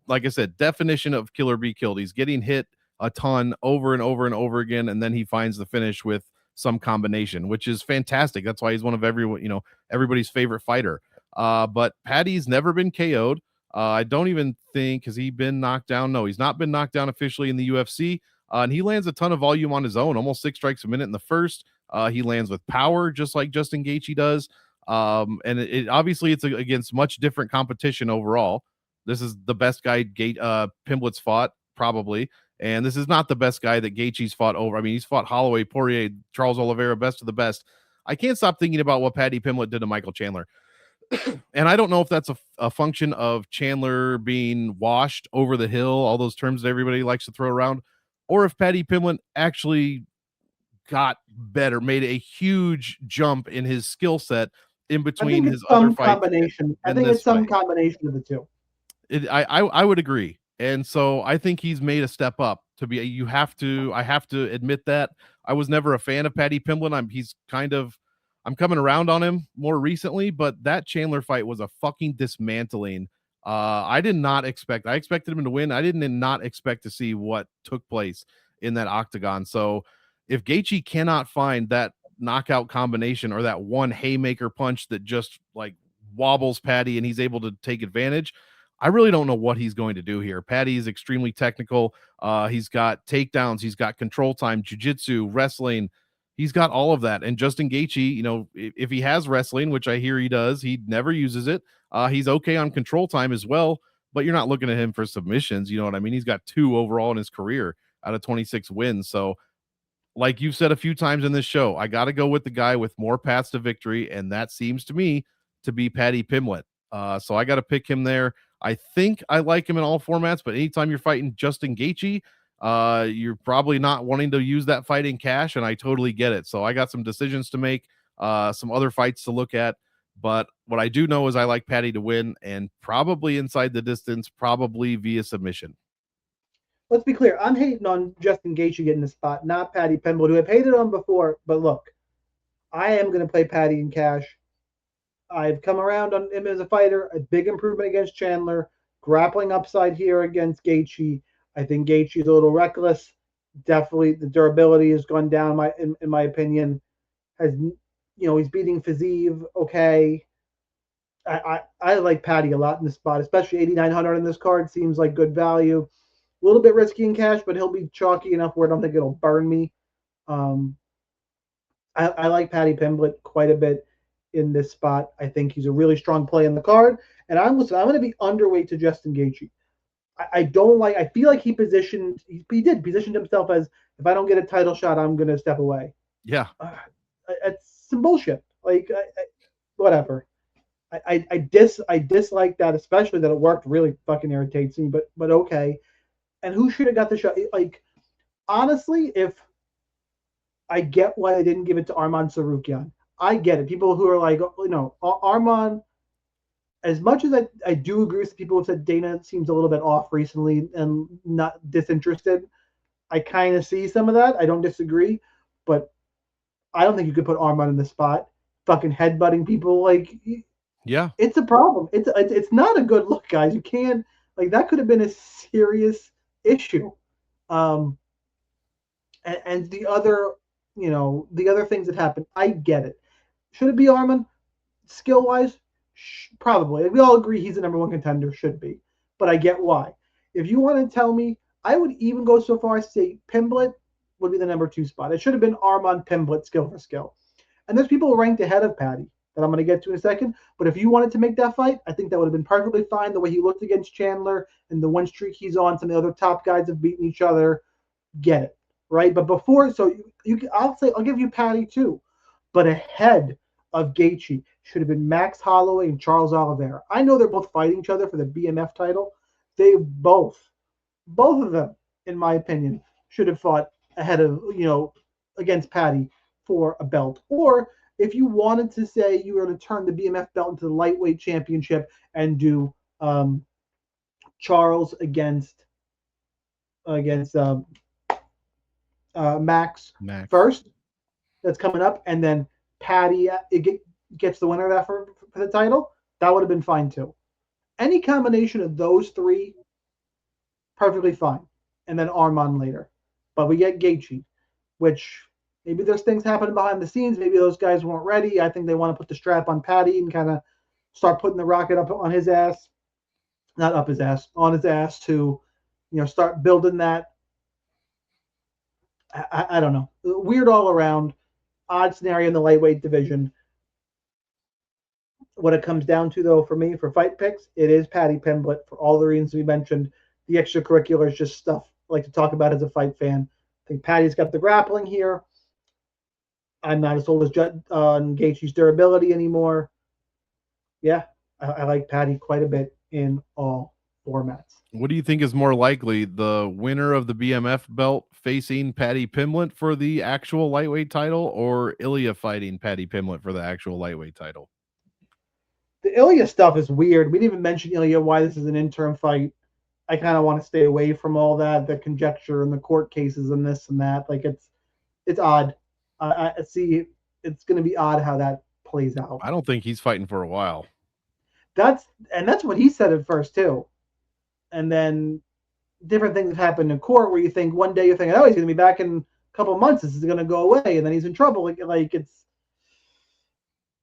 like I said, definition of kill or be killed. He's getting hit a ton over and over and over again, and then he finds the finish with some combination, which is fantastic. That's why he's one of everybody's favorite fighter. But Paddy's never been KO'd. I don't even think, has he been knocked down? No, he's not been knocked down officially in the UFC. And he lands a ton of volume on his own, almost 6 strikes a minute in the first. He lands with power, just like Justin Gaethje does. And it obviously it's against much different competition overall. This is the best guy Pimblett's fought, probably. And this is not the best guy that Gaethje's fought over. I mean, he's fought Holloway, Poirier, Charles Oliveira, best of the best. I can't stop thinking about what Paddy Pimblett did to Michael Chandler. And I don't know if that's a function of Chandler being washed over the hill, all those terms that everybody likes to throw around, or if Paddy Pimblett actually got better, made a huge jump in his skill set in between his other fights. I think it's some combination of the two. I would agree. And so I think he's made a step up to be. I have to admit that I was never a fan of Paddy Pimblett. I'm coming around on him more recently, but that Chandler fight was a fucking dismantling. I expected him to win. I did not expect to see what took place in that octagon. So if Gaethje cannot find that knockout combination or that one haymaker punch that just like wobbles Paddy and he's able to take advantage, I really don't know what he's going to do here. Paddy is extremely technical. He's got takedowns. He's got control time, jiu-jitsu, wrestling. He's got all of that. And Justin Gaethje, if he has wrestling, which I hear he does, he never uses it. He's okay on control time as well, but you're not looking at him for submissions. You know what I mean? He's got 2 overall in his career out of 26 wins. So like you've said a few times in this show, I got to go with the guy with more paths to victory, and that seems to me to be Paddy Pimblett. So I got to pick him there. I think I like him in all formats, but anytime you're fighting Justin Gaethje, you're probably not wanting to use that fight in cash, and I totally get it. So I got some decisions to make, some other fights to look at, but what I do know is I like Paddy to win, and probably inside the distance, probably via submission. Let's be clear. I'm hating on Justin Gaethje getting the spot, not Paddy Pimblett, who I've hated on before. But look, I am going to play Paddy in cash. I've come around on him as a fighter. A big improvement against Chandler. Grappling upside here against Gaethje. I think Gaethje is a little reckless. Definitely, the durability has gone down. In my opinion, has he's beating Fiziev. Okay, I like Paddy a lot in this spot, especially 8,900 in this card. Seems like good value. A little bit risky in cash, but he'll be chalky enough where I don't think it'll burn me. Um, I like Paddy Pimblett quite a bit in this spot. I think he's a really strong play in the card. And I'm going to be underweight to Justin Gaethje. I don't like. I feel like he did position himself as, if I don't get a title shot, I'm going to step away. Yeah, it's some bullshit. Like whatever. I dislike that, especially that it worked. Really fucking irritates me. But okay. And who should have got the shot? Like honestly, if I get why they didn't give it to Arman Tsarukyan. I get it. People who are like, Arman, as much as I do agree with people who said Dana seems a little bit off recently and not disinterested, I kind of see some of that. I don't disagree, but I don't think you could put Arman in the spot. Fucking headbutting people, like, yeah, it's a problem. It's not a good look, guys. You can't, like, that could have been a serious issue. And the other, the other things that happened, I get it. Should it be Arman? Skill wise, probably. We all agree he's the number one contender, should be. But I get why. If you want to tell me, I would even go so far as to say Pimblett would be the number 2 spot. It should have been Arman Pimblett, skill for skill. And there's people ranked ahead of Paddy that I'm going to get to in a second. But if you wanted to make that fight, I think that would have been perfectly fine. The way he looked against Chandler and the one streak he's on, some of the other top guys have beaten each other. Get it, right? But before, so I'll give you Paddy too, but ahead of Gaethje should have been Max Holloway and Charles Oliveira. I know they're both fighting each other for the BMF title. They both of them, in my opinion, should have fought ahead of, against Paddy for a belt. Or if you wanted to say you were going to turn the BMF belt into the lightweight championship and do Charles against Max first, that's coming up, and then Paddy gets the winner of that for the title, that would have been fine too. Any combination of those three, perfectly fine. And then Arman later. But we get Gaethje, which maybe there's things happening behind the scenes. Maybe those guys weren't ready. I think they want to put the strap on Paddy and kind of start putting the rocket up on his ass. Not up his ass, on his ass to, start building that. I don't know. Weird all around. Odd scenario in the lightweight division. What it comes down to, though, for me, for fight picks, it is Paddy Pimblett for all the reasons we mentioned. The extracurricular is just stuff I like to talk about as a fight fan. I think Paddy's got the grappling here. I'm not as sold as on Gaethje's durability anymore. Yeah, I like Paddy quite a bit in all formats. What do you think is more likely, the winner of the BMF belt facing Paddy Pimblett for the actual lightweight title, or Ilya fighting Paddy Pimblett for the actual lightweight title? The Ilya stuff is weird. We didn't even mention Ilya, why this is an interim fight. I kind of want to stay away from all that, the conjecture and the court cases and this and that. Like, it's odd. I see it's going to be odd how that plays out. I don't think he's fighting for a while. That's what he said at first too. And then different things happen in court where you think one day you're thinking, oh, he's going to be back in a couple of months. This is going to go away, and then he's in trouble. Like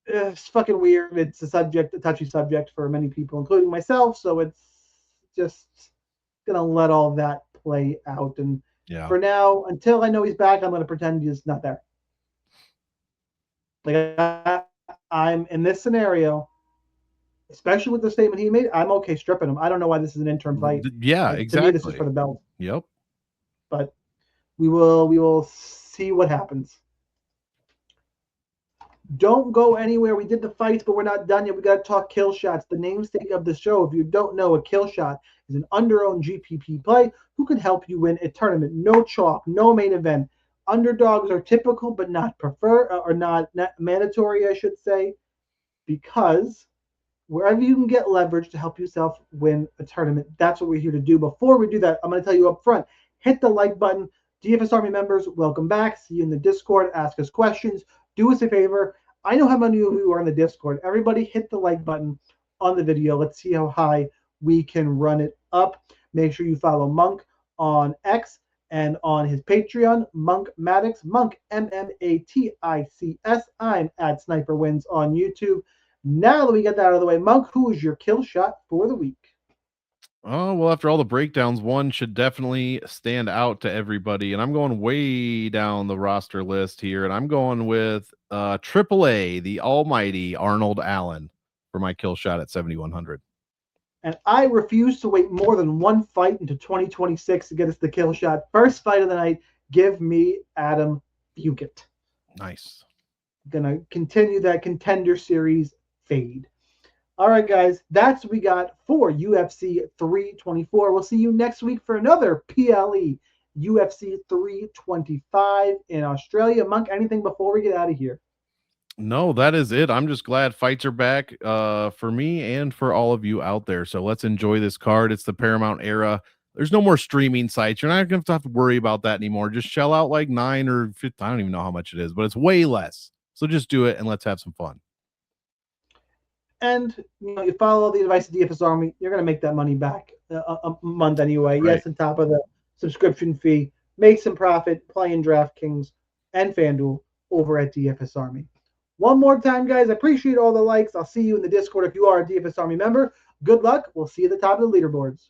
it's fucking weird. It's a touchy subject for many people, including myself. So it's just gonna let all that play out. And for now, until I know he's back, I'm gonna pretend he's not there. Like I'm in this scenario, especially with the statement he made, I'm okay stripping him. I don't know why this is an interim fight. Yeah, exactly. To me, this is for the belt. Yep. But we will see what happens. Don't go anywhere. We did the fights, but we're not done yet. We got to talk kill shots. The namesake of the show, if you don't know, a kill shot is an under-owned GPP play who can help you win a tournament. No chalk, no main event. Underdogs are typical, but not preferred, or not mandatory, I should say, because wherever you can get leverage to help yourself win a tournament, that's what we're here to do. Before we do that, I'm going to tell you up front, hit the like button. DFS Army members, welcome back. See you in the Discord. Ask us questions. do us a favor. I know how many of you are in the Discord. Everybody hit the like button on the video. Let's see how high we can run it up. Make sure you follow Monk on X and on his Patreon, Monk Maddox, Monk Mmatix. I'm at Sniper Wins on YouTube. Now that we get that out of the way, Monk, who is your kill shot for the week? Oh, well, after all the breakdowns, one should definitely stand out to everybody. And I'm going way down the roster list here. And I'm going with AAA, the almighty Arnold Allen, for my kill shot at 7,100. And I refuse to wait more than one fight into 2026 to get us the kill shot. First fight of the night, give me Adam Fugitt. Nice. Gonna continue that contender series fade. All right, guys, that's what we got for UFC 324. We'll see you next week for another PLE UFC 325 in Australia. Monk, anything before we get out of here? No, that is it. I'm just glad fights are back for me and for all of you out there. So let's enjoy this card. It's the Paramount era. There's no more streaming sites. You're not going to have to worry about that anymore. Just shell out like 9 or 50. I don't even know how much it is, but it's way less. So just do it and let's have some fun. And you follow the advice of DFS Army, you're going to make that money back a month anyway. Right. Yes, on top of the subscription fee, make some profit playing DraftKings and FanDuel over at DFS Army. One more time, guys, I appreciate all the likes. I'll see you in the Discord if you are a DFS Army member. Good luck. We'll see you at the top of the leaderboards.